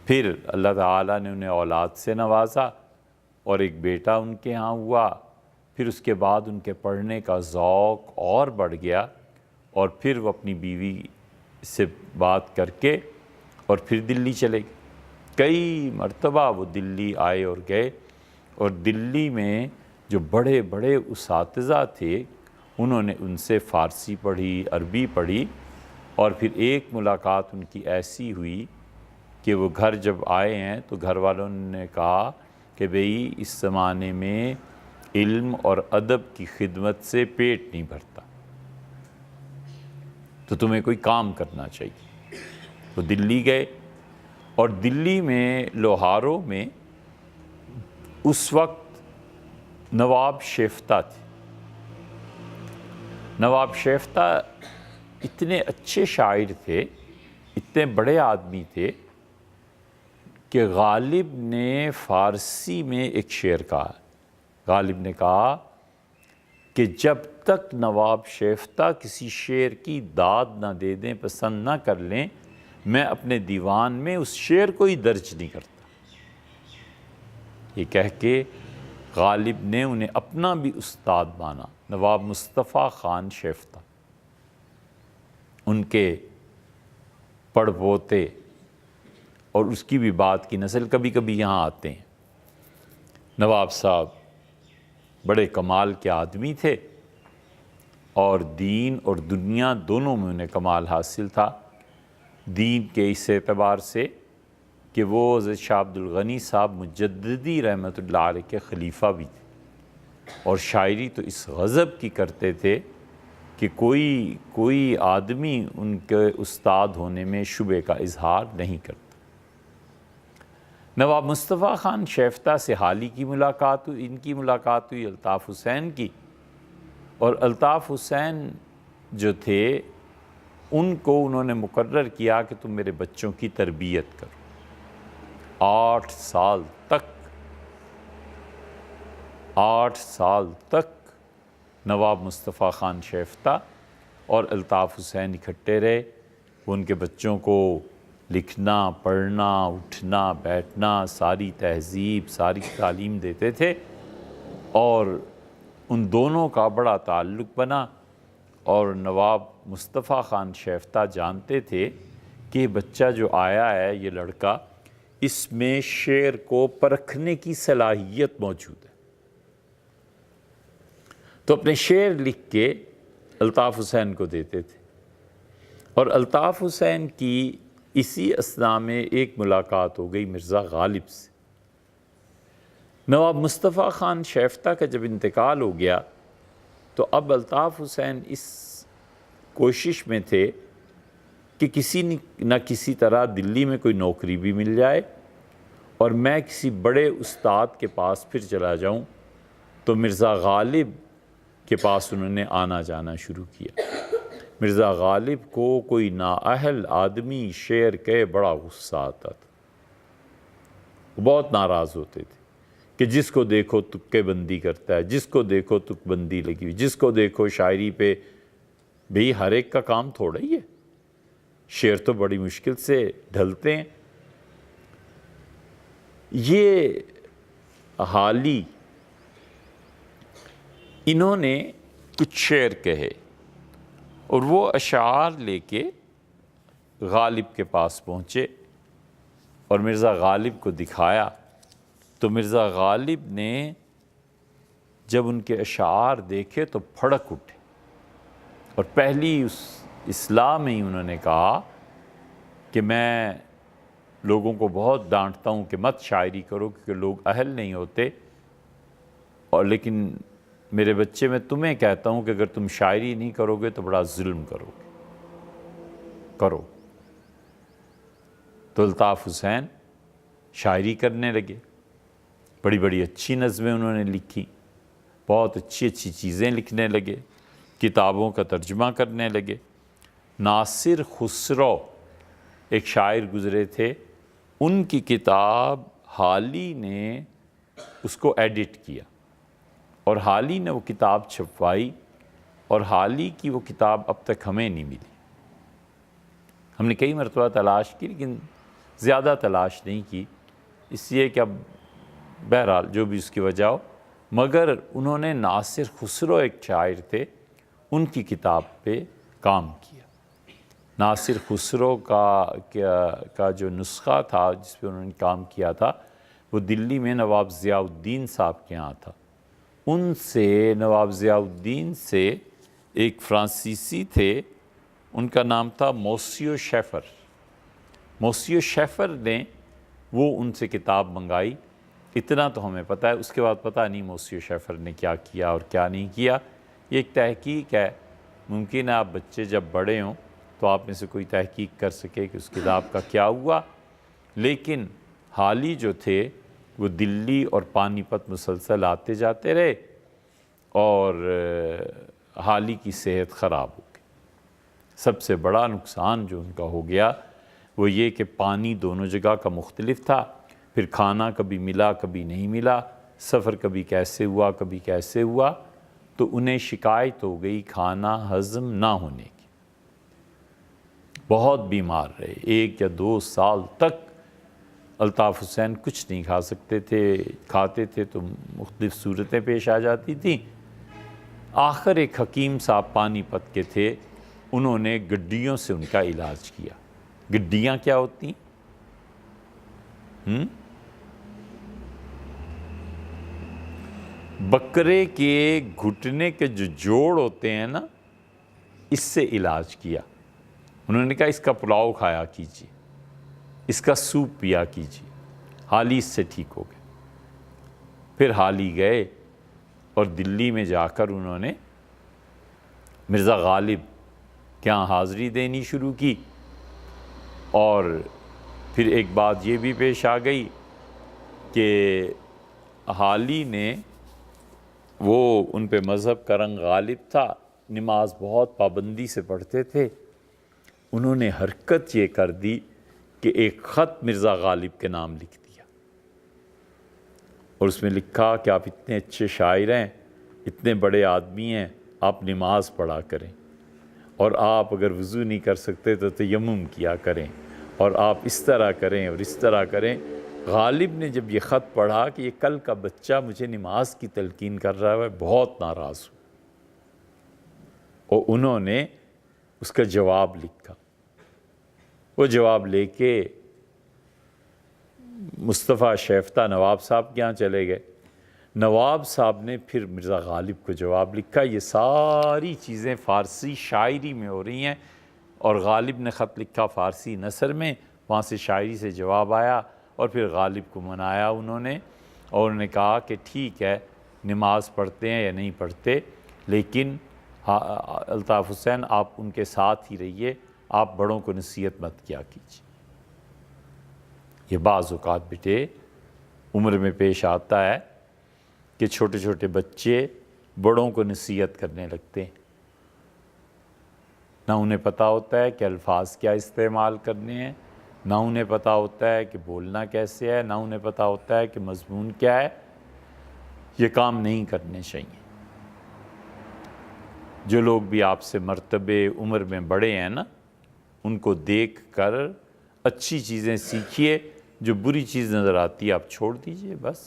پھر اللہ تعالیٰ نے انہیں اولاد سے نوازا اور ایک بیٹا ان کے ہاں ہوا۔ پھر اس کے بعد ان کے پڑھنے کا ذوق اور بڑھ گیا، اور پھر وہ اپنی بیوی سے بات کر کے اور پھر دلی چلے گئے۔ کئی مرتبہ وہ دلی آئے اور گئے، اور دلی میں جو بڑے بڑے اساتذہ تھے انہوں نے ان سے فارسی پڑھی، عربی پڑھی، اور پھر ایک ملاقات ان کی ایسی ہوئی کہ وہ گھر جب آئے ہیں تو گھر والوں نے کہا کہ بھئی اس زمانے میں علم اور ادب کی خدمت سے پیٹ نہیں بھرتا، تو تمہیں کوئی کام کرنا چاہیے۔ وہ دلی گئے، اور دلی میں لوہاروں میں اس وقت نواب شیفتہ تھے۔ نواب شیفتہ اتنے اچھے شاعر تھے، اتنے بڑے آدمی تھے کہ غالب نے فارسی میں ایک شعر کہا۔ غالب نے کہا کہ جب تک نواب شیفتہ کسی شعر کی داد نہ دے دیں، پسند نہ کر لیں، میں اپنے دیوان میں اس شعر کو ہی درج نہیں کرتا۔ یہ کہہ کے غالب نے انہیں اپنا بھی استاد مانا، نواب مصطفیٰ خان شیفتہ، ان کے پڑ پوتے اور اس کی بھی بعد کی نسل کبھی کبھی یہاں آتے ہیں۔ نواب صاحب بڑے کمال کے آدمی تھے اور دین اور دنیا دونوں میں انہیں کمال حاصل تھا۔ دین کے اس اعتبار سے کہ وہ حضرت شاہ عبد الغنی صاحب مجددی رحمۃ اللہ علیہ کے خلیفہ بھی تھے، اور شاعری تو اس غضب کی کرتے تھے کہ کوئی آدمی ان کے استاد ہونے میں شبہ کا اظہار نہیں کرتا۔ نواب مصطفیٰ خان شیفتہ سے حال ہی کی ملاقات ہوئی، ان کی ملاقات ہوئی الطاف حسین کی، اور الطاف حسین جو تھے ان کو انہوں نے مقرر کیا کہ تم میرے بچوں کی تربیت کرو۔ 8 سال تک نواب مصطفیٰ خان شیفتہ اور الطاف حسین اکٹھے رہے۔ وہ ان کے بچوں کو لکھنا، پڑھنا، اٹھنا، بیٹھنا، ساری تہذیب، ساری تعلیم دیتے تھے، اور ان دونوں کا بڑا تعلق بنا۔ اور نواب مصطفیٰ خان شیفتہ جانتے تھے کہ بچہ جو آیا ہے یہ لڑکا، اس میں شعر کو پرکھنے کی صلاحیت موجود ہے، تو اپنے شعر لکھ کے الطاف حسین کو دیتے تھے۔ اور الطاف حسین کی اسی اثناء میں ایک ملاقات ہو گئی مرزا غالب سے۔ نواب مصطفیٰ خان شیفتہ کا جب انتقال ہو گیا تو اب الطاف حسین اس کوشش میں تھے کہ کسی نہ کسی طرح دلی میں کوئی نوکری بھی مل جائے اور میں کسی بڑے استاد کے پاس پھر چلا جاؤں۔ تو مرزا غالب کے پاس انہوں نے آنا جانا شروع کیا۔ مرزا غالب کو کوئی نااہل آدمی شعر کہے بڑا غصہ آتا تھا، وہ بہت ناراض ہوتے تھے کہ جس کو دیکھو تکے بندی کرتا ہے، جس کو دیکھو تک بندی لگی ہوئی، جس کو دیکھو شاعری پہ۔ بھئی ہر ایک کا کام تھوڑا ہی ہے، شعر تو بڑی مشکل سے ڈھلتے ہیں۔ یہ حالی انہوں نے کچھ شعر کہے اور وہ اشعار لے کے غالب کے پاس پہنچے اور مرزا غالب کو دکھایا، تو مرزا غالب نے جب ان کے اشعار دیکھے تو پھڑک اٹھے، اور پہلی اس اصلاح میں ہی انہوں نے کہا کہ میں لوگوں کو بہت ڈانٹتا ہوں کہ مت شاعری کرو کیونکہ لوگ اہل نہیں ہوتے، اور لیکن میرے بچے میں تمہیں کہتا ہوں کہ اگر تم شاعری نہیں کرو گے تو بڑا ظلم کرو۔ تو الطاف حسین شاعری کرنے لگے، بڑی بڑی اچھی نظمیں انہوں نے لکھی، بہت اچھی اچھی چیزیں لکھنے لگے، کتابوں کا ترجمہ کرنے لگے۔ ناصر خسرو ایک شاعر گزرے تھے، ان کی کتاب حالی نے اس کو ایڈٹ کیا اور حالی نے وہ کتاب چھپوائی، اور حالی کی وہ کتاب اب تک ہمیں نہیں ملی۔ ہم نے کئی مرتبہ تلاش کی لیکن زیادہ تلاش نہیں کی، اس لیے کہ اب بہرحال جو بھی اس کی وجہ ہو، مگر انہوں نے ناصر خسرو ایک شاعر تھے، ان کی کتاب پہ کام کیا۔ ناصر خسرو کا جو نسخہ تھا جس پہ انہوں نے کام کیا تھا وہ دلی میں نواب ضیاء الدین صاحب کے ہاں تھا۔ ان سے نواب ضیاء الدین سے ایک فرانسیسی تھے، ان کا نام تھا موسیو شیفر۔ موسیو شیفر نے وہ ان سے کتاب منگائی، اتنا تو ہمیں پتہ ہے، اس کے بعد پتہ نہیں موسیو شیفر نے کیا کیا اور کیا نہیں کیا۔ یہ ایک تحقیق ہے، ممکن ہے آپ بچے جب بڑے ہوں تو آپ میں سے کوئی تحقیق کر سکے کہ اس کتاب کا کیا ہوا، لیکن حالی جو تھے وہ دلی اور پانی پت مسلسل آتے جاتے رہے اور حالی کی صحت خراب ہو گئی۔ سب سے بڑا نقصان جو ان کا ہو گیا وہ یہ کہ پانی دونوں جگہ کا مختلف تھا، پھر کھانا کبھی ملا کبھی نہیں ملا، سفر کبھی کیسے ہوا کبھی کیسے ہوا، تو انہیں شکایت ہو گئی کھانا ہضم نہ ہونے کی۔ بہت بیمار رہے، 1 یا 2 سال تک الطاف حسین کچھ نہیں کھا سکتے تھے، کھاتے تھے تو مختلف صورتیں پیش آ جاتی تھیں۔ آخر ایک حکیم صاحب پانی پت کے تھے، انہوں نے گڈیوں سے ان کا علاج کیا۔ گڈیاں کیا ہوتی ہیں؟ بکرے کے گھٹنے کے جو جوڑ ہوتے ہیں نا، اس سے علاج کیا. انہوں نے کہا اس کا پلاؤ کھایا کیجیے، اس کا سوپ پیا کیجیے، حالی اس سے ٹھیک ہو گئے. پھر حالی گئے اور دلی میں جا کر انہوں نے مرزا غالب کے یہاں حاضری دینی شروع کی. اور پھر ایک بات یہ بھی پیش آ گئی کہ حالی نے، وہ ان پہ مذہب کا رنگ غالب تھا، نماز بہت پابندی سے پڑھتے تھے. انہوں نے حرکت یہ کر دی کہ ایک خط مرزا غالب کے نام لکھ دیا اور اس میں لکھا کہ آپ اتنے اچھے شاعر ہیں، اتنے بڑے آدمی ہیں، آپ نماز پڑھا کریں، اور آپ اگر وضو نہیں کر سکتے تو تیمم کیا کریں، اور آپ اس طرح کریں اور اس طرح کریں. غالب نے جب یہ خط پڑھا کہ یہ کل کا بچہ مجھے نماز کی تلقین کر رہا ہے، بہت ناراض ہوا اور انہوں نے اس کا جواب لکھا. وہ جواب لے کے مصطفیٰ شیفتہ نواب صاحب کے یہاں چلے گئے. نواب صاحب نے پھر مرزا غالب کو جواب لکھا. یہ ساری چیزیں فارسی شاعری میں ہو رہی ہیں، اور غالب نے خط لکھا فارسی نثر میں، وہاں سے شاعری سے جواب آیا، اور پھر غالب کو منایا انہوں نے، اور انہوں نے کہا کہ ٹھیک ہے نماز پڑھتے ہیں یا نہیں پڑھتے، لیکن الطاف حسین آپ ان کے ساتھ ہی رہیے، آپ بڑوں کو نصیحت مت کیا کیجیے. یہ بعض اوقات بیٹے عمر میں پیش آتا ہے کہ چھوٹے چھوٹے بچے بڑوں کو نصیحت کرنے لگتے ہیں، نہ انہیں پتہ ہوتا ہے کہ الفاظ کیا استعمال کرنے ہیں، نہ انہیں پتہ ہوتا ہے کہ بولنا کیسے ہے، نہ انہیں پتہ ہوتا ہے کہ مضمون کیا ہے. یہ کام نہیں کرنے چاہیے. جو لوگ بھی آپ سے مرتبے عمر میں بڑے ہیں نا، ان کو دیکھ کر اچھی چیزیں سیکھیے، جو بری چیز نظر آتی ہے آپ چھوڑ دیجئے بس.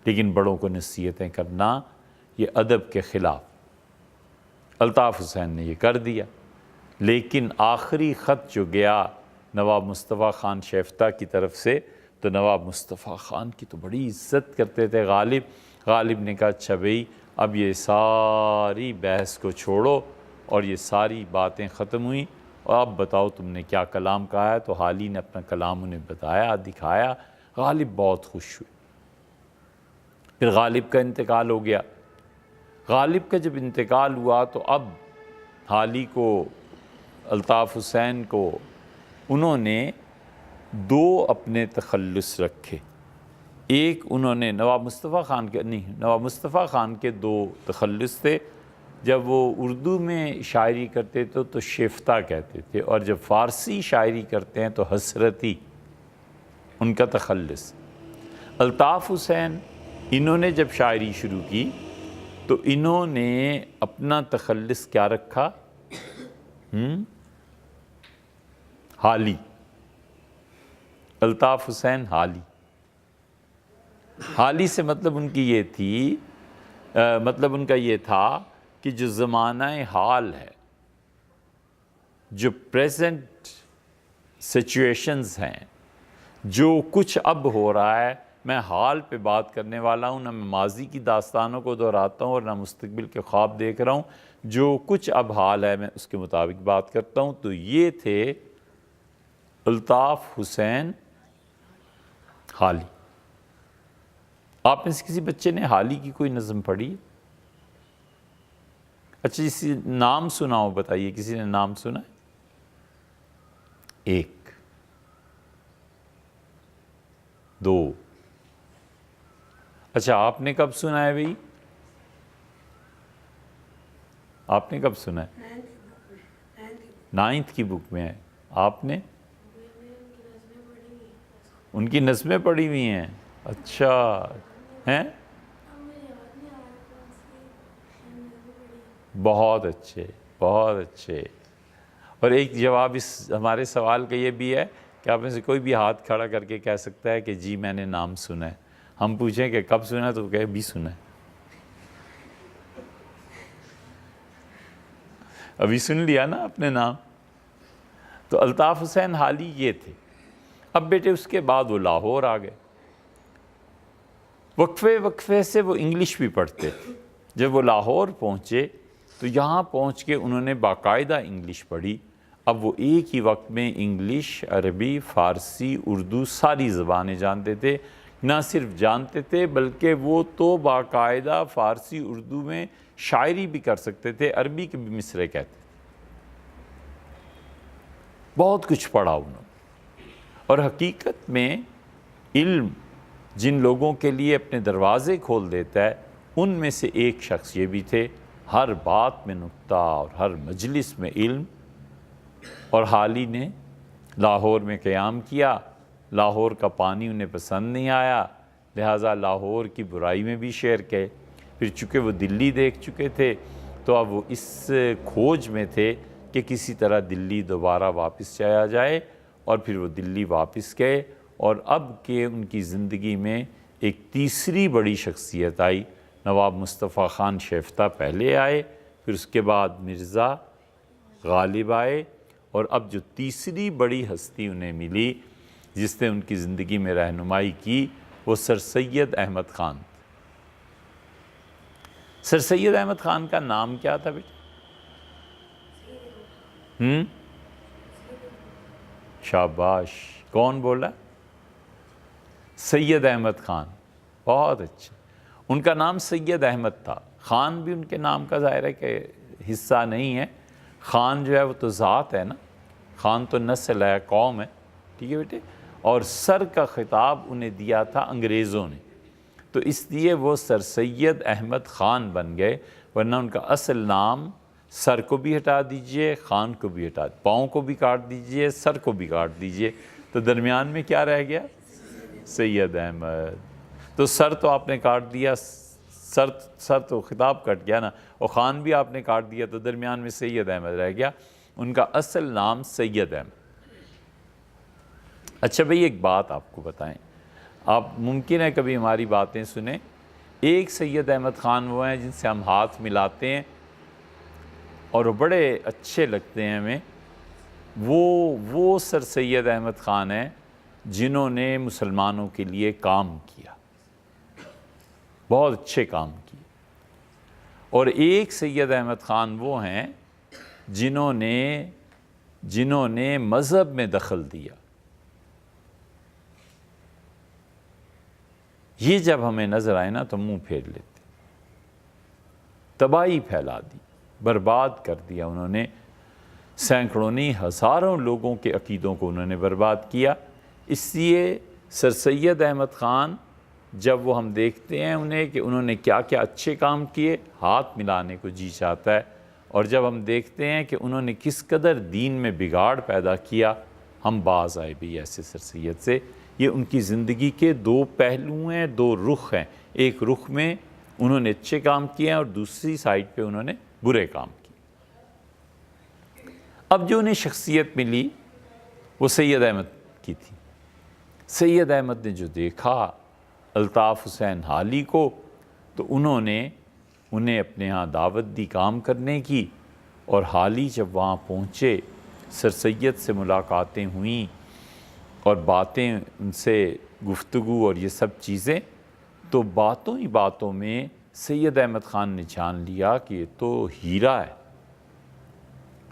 لیکن بڑوں کو نصیحتیں کرنا یہ ادب کے خلاف. الطاف حسین نے یہ کر دیا. لیکن آخری خط جو گیا نواب مصطفیٰ خان شیفتہ کی طرف سے، تو نواب مصطفیٰ خان کی تو بڑی عزت کرتے تھے غالب. غالب نے کہا اچھا بھئی اب یہ ساری بحث کو چھوڑو، اور یہ ساری باتیں ختم ہوئیں، اور اب بتاؤ تم نے کیا کلام کہا ہے. تو حالی نے اپنا کلام انہیں بتایا، دکھایا. غالب بہت خوش ہوئے. پھر غالب کا انتقال ہو گیا. غالب کا جب انتقال ہوا تو اب حالی کو، الطاف حسین کو، انہوں نے دو اپنے تخلص رکھے. ایک انہوں نے نواب مصطفیٰ خان کے نہیں، نواب مصطفیٰ خان کے دو تخلص تھے. جب وہ اردو میں شاعری کرتے تھے تو شیفتہ کہتے تھے، اور جب فارسی شاعری کرتے ہیں تو حسرتی ان کا تخلص. الطاف حسین انہوں نے جب شاعری شروع کی تو انہوں نے اپنا تخلص کیا رکھا؟ حالی. الطاف حسین حالی. حالی سے مطلب ان کی یہ تھی، مطلب ان کا یہ تھا کہ جو زمانہ حال ہے، جو پریزنٹ سچویشنز ہیں، جو کچھ اب ہو رہا ہے، میں حال پہ بات کرنے والا ہوں، نہ میں ماضی کی داستانوں کو دہراتا ہوں اور نہ مستقبل کے خواب دیکھ رہا ہوں. جو کچھ اب حال ہے میں اس کے مطابق بات کرتا ہوں. تو یہ تھے الطاف حسین حالی. آپ میں سے کسی بچے نے حالی کی کوئی نظم پڑھی؟ اچھا کسی نام سنا ہو بتائیے، کسی نے نام سنا ہے؟ ایک، دو. اچھا آپ نے کب سنا ہے بھئی؟ آپ نے کب سنا ہے؟ 9th کی بک میں ہے. آپ نے؟ ان کی نظمیں پڑھی ہوئی ہیں. اچھا ہیں؟ بہت اچھے، بہت اچھے. اور ایک جواب اس ہمارے سوال کا یہ بھی ہے کہ آپ میں سے کوئی بھی ہاتھ کھڑا کر کے کہہ سکتا ہے کہ جی میں نے نام سنا ہے. ہم پوچھیں کہ کب سنا ہے تو وہ کہے بھی سنا ہے. ابھی سن لیا نا اپنے نام. تو الطاف حسین حالی یہ تھے. اب بیٹے اس کے بعد وہ لاہور آ گئے، وقفے وقفے سے وہ انگلش بھی پڑھتے تھے۔ جب وہ لاہور پہنچے تو یہاں پہنچ کے انہوں نے باقاعدہ انگلش پڑھی۔ اب وہ ایک ہی وقت میں انگلش، عربی، فارسی، اردو ساری زبانیں جانتے تھے۔ نہ صرف جانتے تھے بلکہ وہ تو باقاعدہ فارسی اردو میں شاعری بھی کر سکتے تھے، عربی کے بھی مصرعے کہتے تھے۔ بہت کچھ پڑھا انہوں نے، اور حقیقت میں علم جن لوگوں کے لیے اپنے دروازے کھول دیتا ہے ان میں سے ایک شخص یہ بھی تھے۔ ہر بات میں نکتہ اور ہر مجلس میں علم۔ اور حال ہی نے لاہور میں قیام کیا۔ لاہور کا پانی انہیں پسند نہیں آیا، لہٰذا لاہور کی برائی میں بھی شعر کہے۔ پھر چونکہ وہ دلی دیکھ چکے تھے تو اب وہ اس کھوج میں تھے کہ کسی طرح دلی دوبارہ واپس جایا جائے، اور پھر وہ دلی واپس گئے۔ اور اب کہ ان کی زندگی میں ایک تیسری بڑی شخصیت آئی، نواب مصطفیٰ خان شیفتہ پہلے آئے، پھر اس کے بعد مرزا غالب آئے، اور اب جو تیسری بڑی ہستی انہیں ملی جس نے ان کی زندگی میں رہنمائی کی وہ سر سید احمد خان۔ سر سید احمد خان کا نام کیا تھا بیٹا؟ شاباش، کون بولا؟ سید احمد خان، بہت اچھا۔ ان کا نام سید احمد تھا، خان بھی ان کے نام کا ظاہر ہے کہ حصہ نہیں ہے۔ خان جو ہے وہ تو ذات ہے نا، خان تو نسل ہے، قوم ہے، ٹھیک ہے بیٹے۔ اور سر کا خطاب انہیں دیا تھا انگریزوں نے، تو اس لیے وہ سر سید احمد خان بن گئے، ورنہ ان کا اصل نام سر کو بھی ہٹا دیجئے، خان کو بھی ہٹا، پاؤں کو بھی کاٹ دیجئے، سر کو بھی کاٹ دیجئے، تو درمیان میں کیا رہ گیا؟ سید احمد۔ تو سر تو آپ نے کاٹ دیا، سر تو خطاب کٹ گیا نا، اور خان بھی آپ نے کاٹ دیا، تو درمیان میں سید احمد رہ گیا۔ ان کا اصل نام سید احمد۔ اچھا بھئی، ایک بات آپ کو بتائیں، آپ ممکن ہے کبھی ہماری باتیں سنیں، ایک سید احمد خان وہ ہیں جن سے ہم ہاتھ ملاتے ہیں اور وہ بڑے اچھے لگتے ہیں ہمیں، وہ سر سید احمد خان ہیں جنہوں نے مسلمانوں کے لیے کام کیا، بہت اچھے کام کیے۔ اور ایک سید احمد خان وہ ہیں جنہوں نے مذہب میں دخل دیا۔ یہ جب ہمیں نظر آئے نا تو منہ پھیر لیتے، تباہی پھیلا دی، برباد کر دیا انہوں نے، سینکڑوں نہیں ہزاروں لوگوں کے عقیدوں کو انہوں نے برباد کیا۔ اس لیے سر سید احمد خان جب وہ ہم دیکھتے ہیں انہیں کہ انہوں نے کیا کیا اچھے کام کیے، ہاتھ ملانے کو جی چاہتا ہے، اور جب ہم دیکھتے ہیں کہ انہوں نے کس قدر دین میں بگاڑ پیدا کیا، ہم باز آئے بھی ایسے سر سید سے۔ یہ ان کی زندگی کے دو پہلو ہیں، دو رخ ہیں، ایک رخ میں انہوں نے اچھے کام کیے ہیں اور دوسری سائڈ پہ انہوں نے برے کام کیے۔ اب جو انہیں شخصیت ملی وہ سید احمد کی تھی۔ سید احمد نے جو دیکھا الطاف حسین حالی کو، تو انہوں نے انہیں اپنے ہاں دعوت دی کام کرنے کی، اور حالی جب وہاں پہنچے، سر سید سے ملاقاتیں ہوئیں اور باتیں ان سے گفتگو اور یہ سب چیزیں، تو باتوں ہی باتوں میں سید احمد خان نے جان لیا کہ یہ تو ہیرا ہے،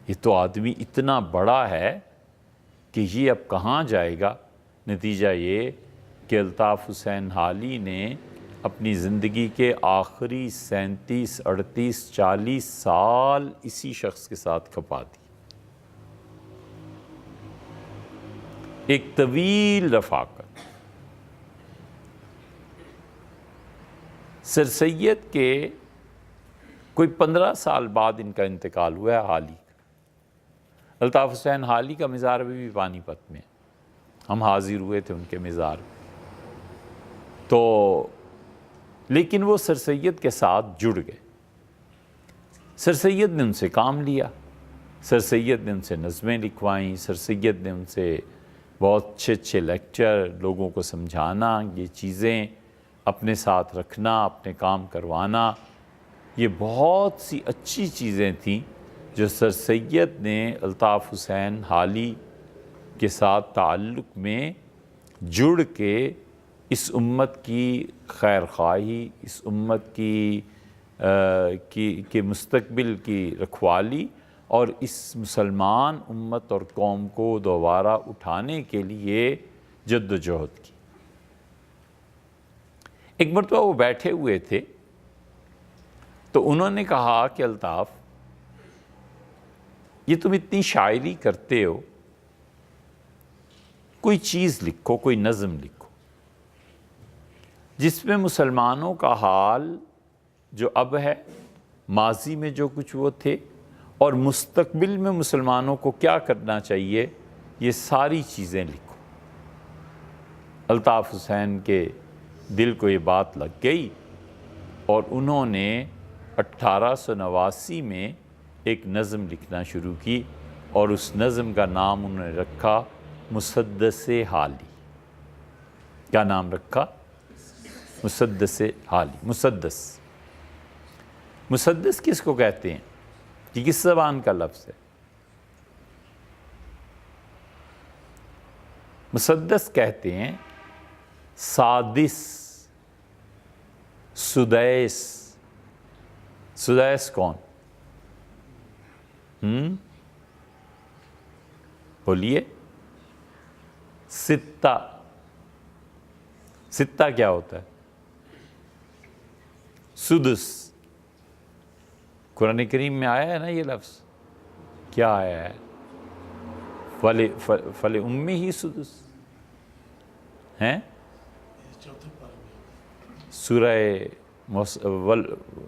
یہ تو آدمی اتنا بڑا ہے کہ یہ اب کہاں جائے گا۔ نتیجہ یہ کہ الطاف حسین حالی نے اپنی زندگی کے آخری 37، 38، 40 سال اسی شخص کے ساتھ کھپا دی، ایک طویل رفاقت۔ سر سید کے کوئی 15 سال بعد ان کا انتقال ہوا ہے حالی کا۔ الطاف حسین حالی کا مزار ابھی بھی پانی پت میں، ہم حاضر ہوئے تھے ان کے مزار میں، تو لیکن وہ سر سید کے ساتھ جڑ گئے۔ سر سید نے ان سے کام لیا، سر سید نے ان سے نظمیں لکھوائیں، سر سید نے ان سے بہت اچھے اچھے لیکچر، لوگوں کو سمجھانا، یہ چیزیں اپنے ساتھ رکھنا، اپنے کام کروانا، یہ بہت سی اچھی چیزیں تھیں جو سر سید نے الطاف حسین حالی کے ساتھ تعلق میں جڑ کے اس امت کی خیر خواہی، اس امت کی مستقبل کی رکھوالی اور اس مسلمان امت اور قوم کو دوبارہ اٹھانے کے لیے جد و جہد کی۔ ایک مرتبہ وہ بیٹھے ہوئے تھے تو انہوں نے کہا کہ الطاف، یہ تم اتنی شاعری کرتے ہو، کوئی چیز لکھو، کوئی نظم لکھو جس میں مسلمانوں کا حال جو اب ہے، ماضی میں جو کچھ وہ تھے، اور مستقبل میں مسلمانوں کو کیا کرنا چاہیے، یہ ساری چیزیں لکھو۔ الطاف حسین کے دل کو یہ بات لگ گئی اور انہوں نے 1889 میں ایک نظم لکھنا شروع کی، اور اس نظم کا نام انہوں نے رکھا مسدس حالی۔ کیا نام رکھا؟ مسدس حالی۔ مسدس کس کو کہتے ہیں؟ یہ کس زبان کا لفظ ہے؟ مسدس کہتے ہیں سادس، سدیس۔ سدیس کون؟ بولیے۔ ستہ۔ ستہ کیا ہوتا ہے؟ سدس۔ قرآن کریم میں آیا ہے نا یہ لفظ؟ کیا آیا ہے؟ فل امی ہی سدس ہیں؟ چوتھے پارے میں سورہ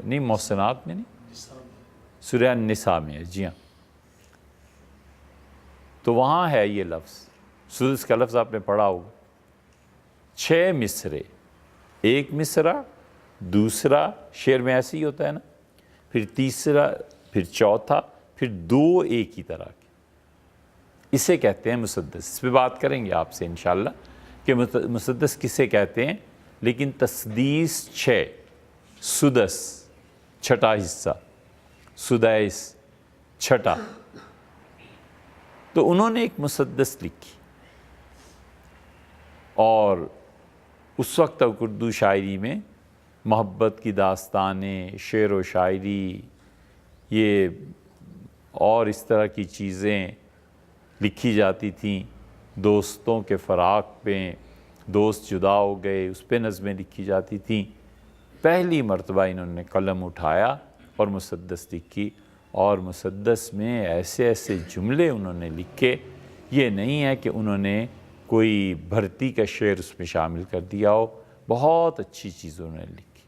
نہیں، محسنات میں نہیں، نساء میں سورہ النساء میں ہے، جی ہاں۔ تو وہاں ہے یہ لفظ، سدس کا لفظ آپ نے پڑھا ہوگا۔ 6 مصرے، ایک مصرع، دوسرا شعر میں ایسے ہی ہوتا ہے نا، پھر تیسرا، پھر چوتھا، پھر 2 ایک ہی طرح کے، اسے کہتے ہیں مسدس۔ اس پہ بات کریں گے آپ سے انشاءاللہ کہ مسدس کسے کہتے ہیں، لیکن تسدیس 6، سدس چھٹا حصہ، سدیس چھٹا۔ تو انہوں نے ایک مسدس لکھی، اور اس وقت تک اردو شاعری میں محبت کی داستانیں، شعر و شاعری، یہ اور اس طرح کی چیزیں لکھی جاتی تھیں۔ دوستوں کے فراق پہ، دوست جدا ہو گئے، اس پہ نظمیں لکھی جاتی تھیں۔ پہلی مرتبہ انہوں نے قلم اٹھایا اور مسدس لکھی، اور مسدس میں ایسے ایسے جملے انہوں نے لکھے، یہ نہیں ہے کہ انہوں نے کوئی بھرتی کا شعر اس میں شامل کر دیا ہو، بہت اچھی چیز انہوں نے لکھی۔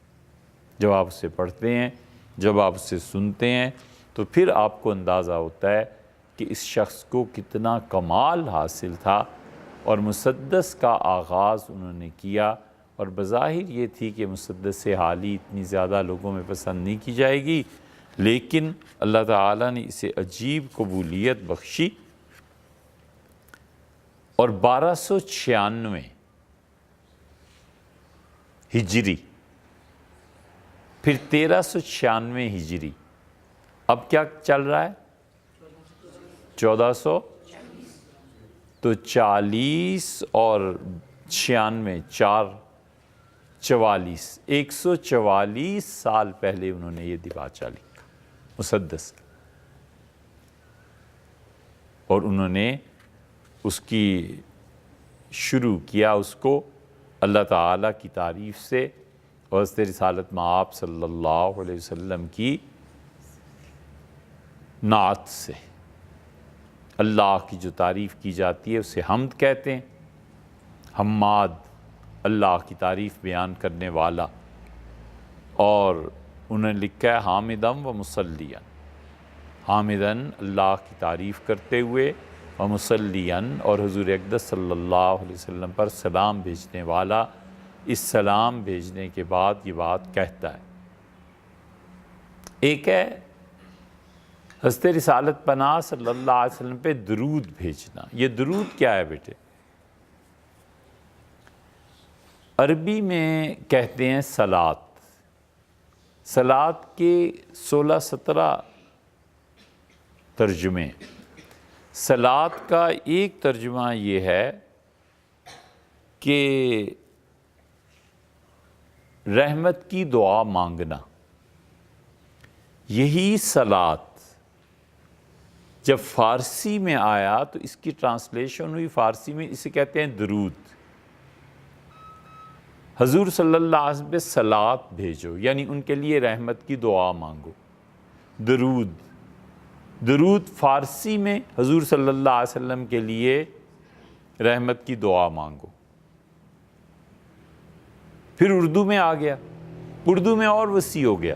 جب آپ اسے پڑھتے ہیں، جب آپ اسے سنتے ہیں، تو پھر آپ کو اندازہ ہوتا ہے کہ اس شخص کو کتنا کمال حاصل تھا، اور مسدس کا آغاز انہوں نے کیا، اور بظاہر یہ تھی کہ مسدس حالی اتنی زیادہ لوگوں میں پسند نہیں کی جائے گی، لیکن اللہ تعالیٰ نے اسے عجیب قبولیت بخشی، اور 1296 ہجری، پھر 1396 ہجری، اب کیا چل رہا ہے؟ 1400، تو 40 اور 96، 44، 144 سال پہلے انہوں نے یہ دیباچہ لکھا مسدس کا، اور انہوں نے اس کی شروع کیا اس کو اللہ تعالیٰ کی تعریف سے، اور حضرت رسالت مآب صلی اللہ علیہ وسلم کی نعت سے۔ اللہ کی جو تعریف کی جاتی ہے اسے حمد کہتے ہیں، حماد، اللہ کی تعریف بیان کرنے والا، اور انہوں نے لکھا ہے حامدم و مصلیً، حامدن اللہ کی تعریف کرتے ہوئے، و مصلیً اور حضور اقدس صلی اللہ علیہ وسلم پر سلام بھیجنے والا، اس سلام بھیجنے کے بعد یہ بات کہتا ہے۔ ایک ہے حضرت رسالت پناہ صلی اللہ علیہ وسلم پہ درود بھیجنا۔ یہ درود کیا ہے بیٹے؟ عربی میں کہتے ہیں صلاۃ۔ صلاۃ کے 16-17 ترجمے۔ صلاۃ کا ایک ترجمہ یہ ہے کہ رحمت کی دعا مانگنا، یہی صلاۃ جب فارسی میں آیا تو اس کی ٹرانسلیشن ہوئی فارسی میں، اسے کہتے ہیں درود۔ حضور صلی اللہ علیہ وسلم پہ صلاۃ بھیجو، یعنی ان کے لیے رحمت کی دعا مانگو۔ درود فارسی میں حضور صلی اللہ علیہ وسلم کے لیے رحمت کی دعا مانگو۔ پھر اردو میں آ گیا، اردو میں اور وسیع ہو گیا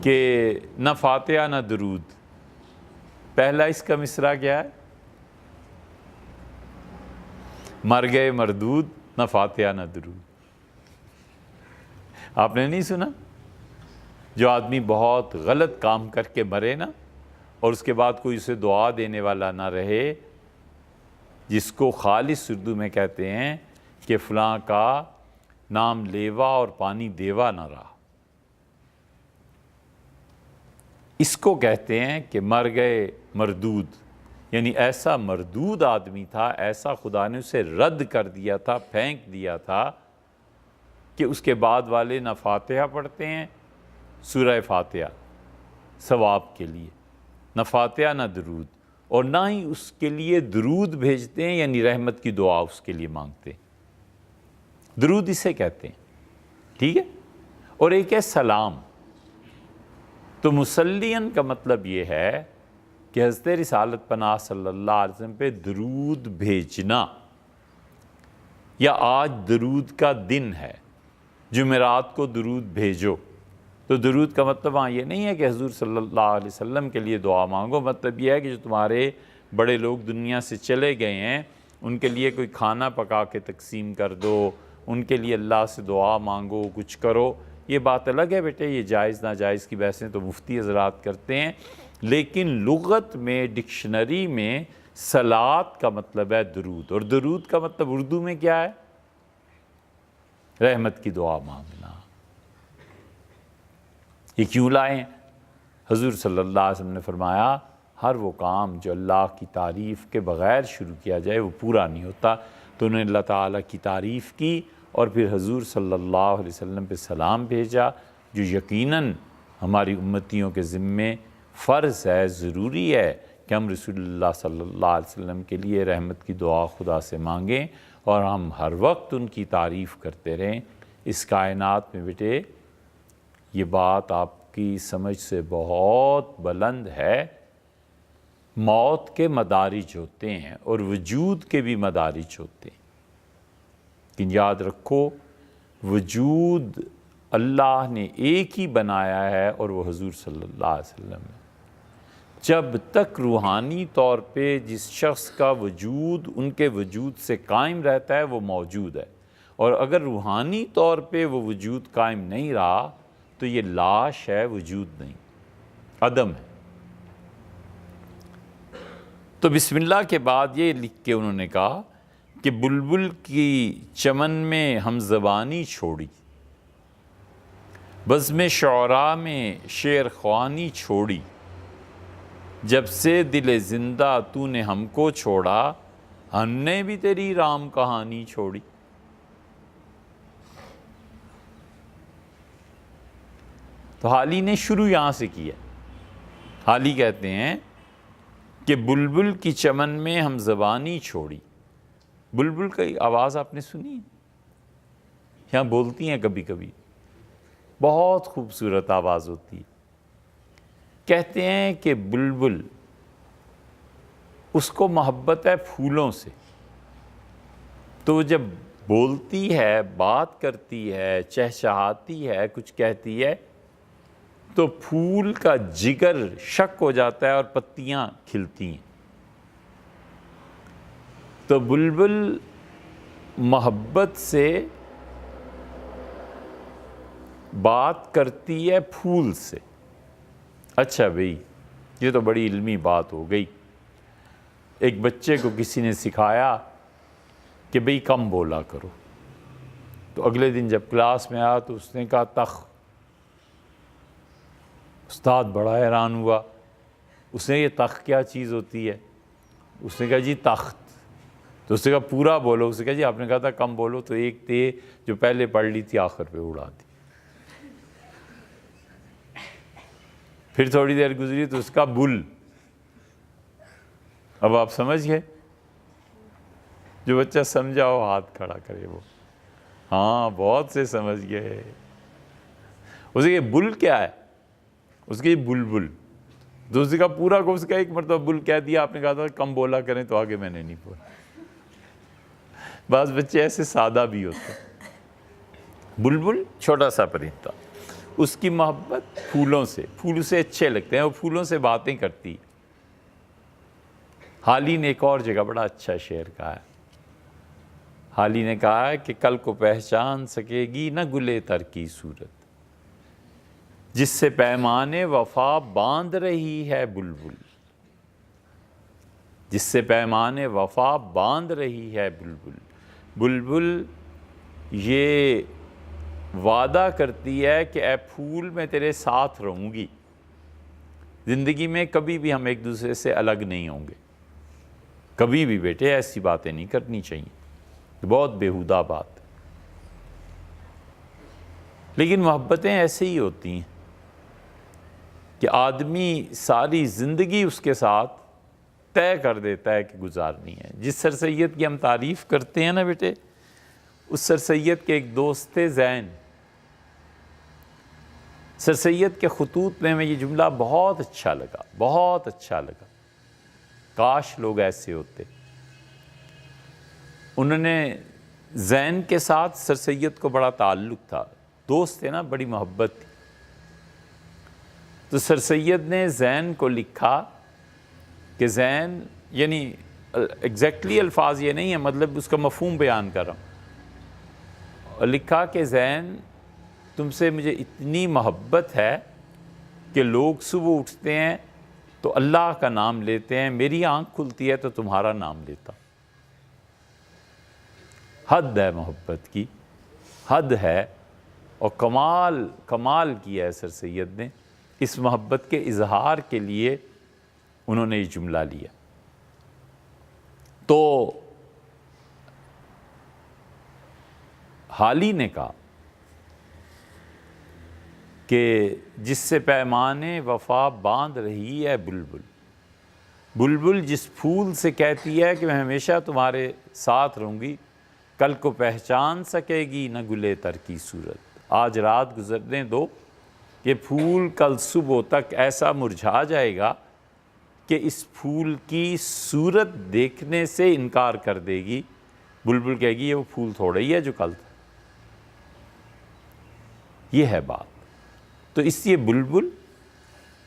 کہ نہ فاتحہ نہ درود۔ پہلا اس کا مصرع کیا ہے؟ مر گئے مردود، نہ فاتحہ نہ درود۔ آپ نے نہیں سنا؟ جو آدمی بہت غلط کام کر کے مرے نا، اور اس کے بعد کوئی اسے دعا دینے والا نہ رہے، جس کو خالص اردو میں کہتے ہیں کہ فلاں کا نام لیوا اور پانی دیوا نہ رہا، اس کو کہتے ہیں کہ مر گئے مردود، یعنی ایسا مردود آدمی تھا، ایسا خدا نے اسے رد کر دیا تھا، پھینک دیا تھا کہ اس کے بعد والے نہ فاتحہ پڑھتے ہیں، سورہ فاتحہ ثواب کے لیے، نہ فاتحہ نہ درود، اور نہ ہی اس کے لیے درود بھیجتے ہیں، یعنی رحمت کی دعا اس کے لیے مانگتے ہیں۔ درود اسے کہتے ہیں، ٹھیک ہے؟ اور ایک ہے سلام۔ تو مسلین کا مطلب یہ ہے کہ حضرت رسالت پناہ صلی اللہ علیہ وسلم پہ درود بھیجنا، یا آج درود کا دن ہے، جمعرات کو درود بھیجو۔ تو درود کا مطلب ہاں یہ نہیں ہے کہ حضور صلی اللہ علیہ وسلم کے لیے دعا مانگو، مطلب یہ ہے کہ جو تمہارے بڑے لوگ دنیا سے چلے گئے ہیں ان کے لیے کوئی کھانا پکا کے تقسیم کر دو، ان کے لیے اللہ سے دعا مانگو، کچھ کرو۔ یہ بات الگ ہے بیٹے، یہ جائز ناجائز کی بحثیں تو مفتی حضرات کرتے ہیں، لیکن لغت میں ڈکشنری میں صلاۃ کا مطلب ہے درود، اور درود کا مطلب اردو میں کیا ہے؟ رحمت کی دعا مانگنا۔ یہ کیوں لائے ہیں؟ حضور صلی اللہ علیہ وسلم نے فرمایا ہر وہ کام جو اللہ کی تعریف کے بغیر شروع کیا جائے وہ پورا نہیں ہوتا۔ تو انہوں نے اللہ تعالیٰ کی تعریف کی اور پھر حضور صلی اللہ علیہ وسلم پہ سلام بھیجا، جو یقیناً ہماری امتیوں کے ذمے فرض ہے، ضروری ہے کہ ہم رسول اللہ صلی اللہ علیہ وسلم کے لیے رحمت کی دعا خدا سے مانگیں، اور ہم ہر وقت ان کی تعریف کرتے رہیں۔ اس کائنات میں بیٹے یہ بات آپ کی سمجھ سے بہت بلند ہے، موت کے مدارج ہوتے ہیں اور وجود کے بھی مدارج ہوتے ہیں، لیکن یاد رکھو وجود اللہ نے ایک ہی بنایا ہے، اور وہ حضور صلی اللہ علیہ وسلم ہے۔ جب تک روحانی طور پہ جس شخص کا وجود ان کے وجود سے قائم رہتا ہے وہ موجود ہے، اور اگر روحانی طور پہ وہ وجود قائم نہیں رہا تو یہ لاش ہے، وجود نہیں، عدم ہے۔ تو بسم اللہ کے بعد یہ لکھ کے انہوں نے کہا کہ بلبل کی چمن میں ہم زبانی چھوڑی، بزم شعراء میں شعر خوانی چھوڑی، جب سے دل زندہ تو نے ہم کو چھوڑا، ہم نے بھی تیری رام کہانی چھوڑی۔ تو حالی نے شروع یہاں سے کیا۔ حالی کہتے ہیں کہ بلبل کی چمن میں ہم زبانی چھوڑی۔ بلبل کی آواز آپ نے سنی ہے؟ یہاں بولتی ہیں کبھی کبھی، بہت خوبصورت آواز ہوتی ہے۔ کہتے ہیں کہ بلبل اس کو محبت ہے پھولوں سے، تو وہ جب بولتی ہے، بات کرتی ہے، چہچہاتی ہے، کچھ کہتی ہے، تو پھول کا جگر شک ہو جاتا ہے اور پتیاں کھلتی ہیں۔ تو بلبل محبت سے بات کرتی ہے پھول سے۔ اچھا بھئی، یہ تو بڑی علمی بات ہو گئی۔ ایک بچے کو کسی نے سکھایا کہ بھئی کم بولا کرو، تو اگلے دن جب کلاس میں آیا تو اس نے کہا تخ۔ استاد بڑا حیران ہوا، اس نے یہ تخ کیا چیز ہوتی ہے؟ اس نے کہا جی تخت۔ تو تو اس نے کہا پورا بولو. اس نے کہا جی آپ نے کہا تھا کم بولو. تو ایک تھے جو پہلے پڑھ لی تھی آخر پہ اڑا دی. پھر تھوڑی دیر گزری تو اس کا بل. اب آپ سمجھ گئے؟ جو بچہ سمجھا ہو ہاتھ کھڑا کرے. وہ ہاں بہت سے سمجھ گئے. اس کے بل کیا ہے؟ اس کے بلبل. تو اس کا پورا کو اس کا ایک مرتبہ بل کہہ دیا. آپ نے کہا تھا کم بولا کریں تو آگے میں نے نہیں بولا. بعض بچے ایسے سادہ بھی ہوتے ہیں. بلبل چھوٹا سا پرندہ, اس کی محبت پھولوں سے, پھول سے اچھے لگتے ہیں, وہ پھولوں سے باتیں کرتی. حالی نے ایک اور جگہ بڑا اچھا شعر کہا ہے. حالی نے کہا ہے کہ کل کو پہچان سکے گی نہ گلے تر کی صورت, جس سے پیمانے وفا باندھ رہی ہے بلبل. جس سے پیمانے وفا باندھ رہی ہے بلبل. بلبل یہ وعدہ کرتی ہے کہ اے پھول میں تیرے ساتھ رہوں گی, زندگی میں کبھی بھی ہم ایک دوسرے سے الگ نہیں ہوں گے. کبھی بھی بیٹے ایسی باتیں نہیں کرنی چاہیے, بہت بیہودہ بات. لیکن محبتیں ایسے ہی ہوتی ہیں کہ آدمی ساری زندگی اس کے ساتھ طے کر دیتا ہے کہ گزارنی ہے. جس سر سید کی ہم تعریف کرتے ہیں نا بیٹے, اس سر سید کے ایک دوست تھے زین. سر سید کے خطوط میں ہمیں یہ جملہ بہت اچھا لگا, بہت اچھا لگا. کاش لوگ ایسے ہوتے. انہوں نے زین کے ساتھ سر سید کو بڑا تعلق تھا, دوست تھے نا, بڑی محبت تھی. تو سر سید نے زین کو لکھا کہ زین, یعنی ایگزیکٹلی الفاظ یہ نہیں ہے, مطلب اس کا مفہوم بیان کر رہا ہوں. اور لکھا کہ زین تم سے مجھے اتنی محبت ہے کہ لوگ صبح اٹھتے ہیں تو اللہ کا نام لیتے ہیں, میری آنکھ کھلتی ہے تو تمہارا نام لیتا. حد ہے محبت کی, حد ہے. اور کمال کیا ہے سر سید نے. اس محبت کے اظہار کے لیے انہوں نے یہ جملہ لیا. تو حالی نے کہا کہ جس سے پیمانے وفا باندھ رہی ہے بلبل. بلبل جس پھول سے کہتی ہے کہ میں ہمیشہ تمہارے ساتھ رہوں گی, کل کو پہچان سکے گی نہ گلے تر کی صورت. آج رات گزرنے دو, یہ پھول کل صبح تک ایسا مرجھا جائے گا کہ اس پھول کی صورت دیکھنے سے انکار کر دے گی. بلبل کہے گی یہ وہ پھول تھوڑا ہی ہے جو کل تھا. یہ ہے بات. تو اس لیے بلبل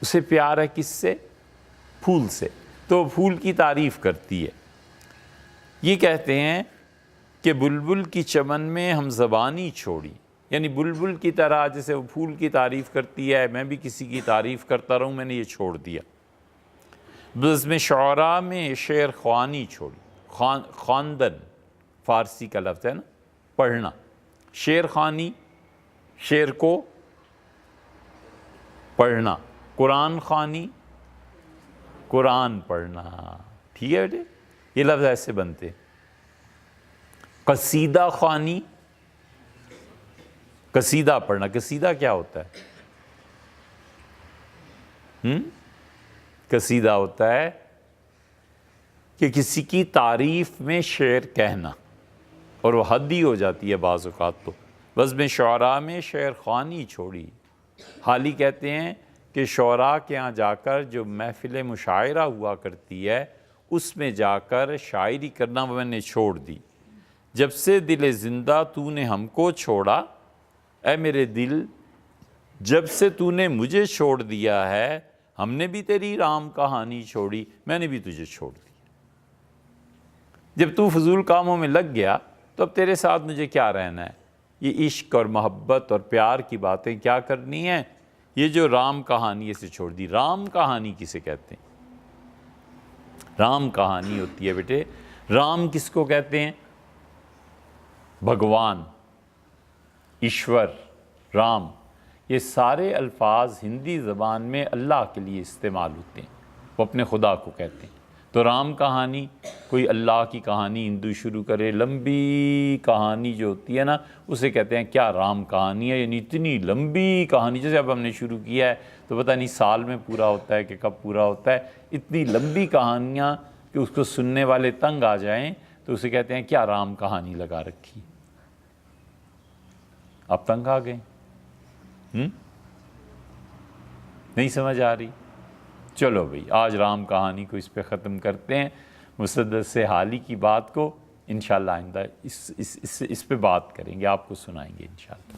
اسے پیار ہے کس سے؟ پھول سے. تو پھول کی تعریف کرتی ہے. یہ کہتے ہیں کہ بلبل کی چمن میں ہم زبانی چھوڑی, یعنی بلبل کی طرح جیسے وہ پھول کی تعریف کرتی ہے, میں بھی کسی کی تعریف کرتا رہوں, میں نے یہ چھوڑ دیا. بزم شعراء میں شعر خوانی چھوڑی. خواندن فارسی کا لفظ ہے نا, پڑھنا. شعر خوانی, شعر کو پڑھنا. قرآن خوانی, قرآن پڑھنا. ٹھیک ہے بیٹے, یہ لفظ ایسے بنتے. قصیدہ خوانی, قصیدہ پڑھنا. قصیدہ کیا ہوتا ہے؟ قصیدہ ہوتا ہے کہ کسی کی تعریف میں شعر کہنا, اور وہ حد ہی ہو جاتی ہے بعض اوقات. تو بزم شعراء میں شعر خوانی چھوڑی. حالی کہتے ہیں کہ شعراء کے ہاں جا کر جو محفل مشاعرہ ہوا کرتی ہے, اس میں جا کر شاعری کرنا وہ میں نے چھوڑ دی. جب سے دل زندہ تو نے ہم کو چھوڑا, اے میرے دل جب سے تو نے مجھے چھوڑ دیا ہے, ہم نے بھی تیری رام کہانی چھوڑی, میں نے بھی تجھے چھوڑ دیا. جب تو فضول کاموں میں لگ گیا تو اب تیرے ساتھ مجھے کیا رہنا ہے؟ یہ عشق اور محبت اور پیار کی باتیں کیا کرنی ہیں؟ یہ جو رام کہانی اسے چھوڑ دی. رام کہانی کسے کہتے ہیں؟ رام کہانی ہوتی ہے بیٹے, رام کس کو کہتے ہیں؟ بھگوان, ایشور, رام. یہ سارے الفاظ ہندی زبان میں اللہ کے لیے استعمال ہوتے ہیں, وہ اپنے خدا کو کہتے ہیں. تو رام کہانی کوئی اللہ کی کہانی ہندو شروع کرے، لمبی کہانی جو ہوتی ہے نا اسے کہتے ہیں کیا رام کہانی ہے، یعنی اتنی لمبی کہانی، جیسے اب ہم نے شروع کیا ہے تو پتہ نہیں سال میں پورا ہوتا ہے کہ کب پورا ہوتا ہے، اتنی لمبی کہانیاں کہ اس کو سننے والے تنگ آ جائیں تو اسے کہتے ہیں کیا رام کہانی لگا رکھی۔ اب تنگ آ گئے، نہیں سمجھ آ رہی؟ چلو بھئی آج رام کہانی کو اس پہ ختم کرتے ہیں، مسدس حالی کی بات کو انشاءاللہ آئندہ اس پہ بات کریں گے، آپ کو سنائیں گے انشاءاللہ۔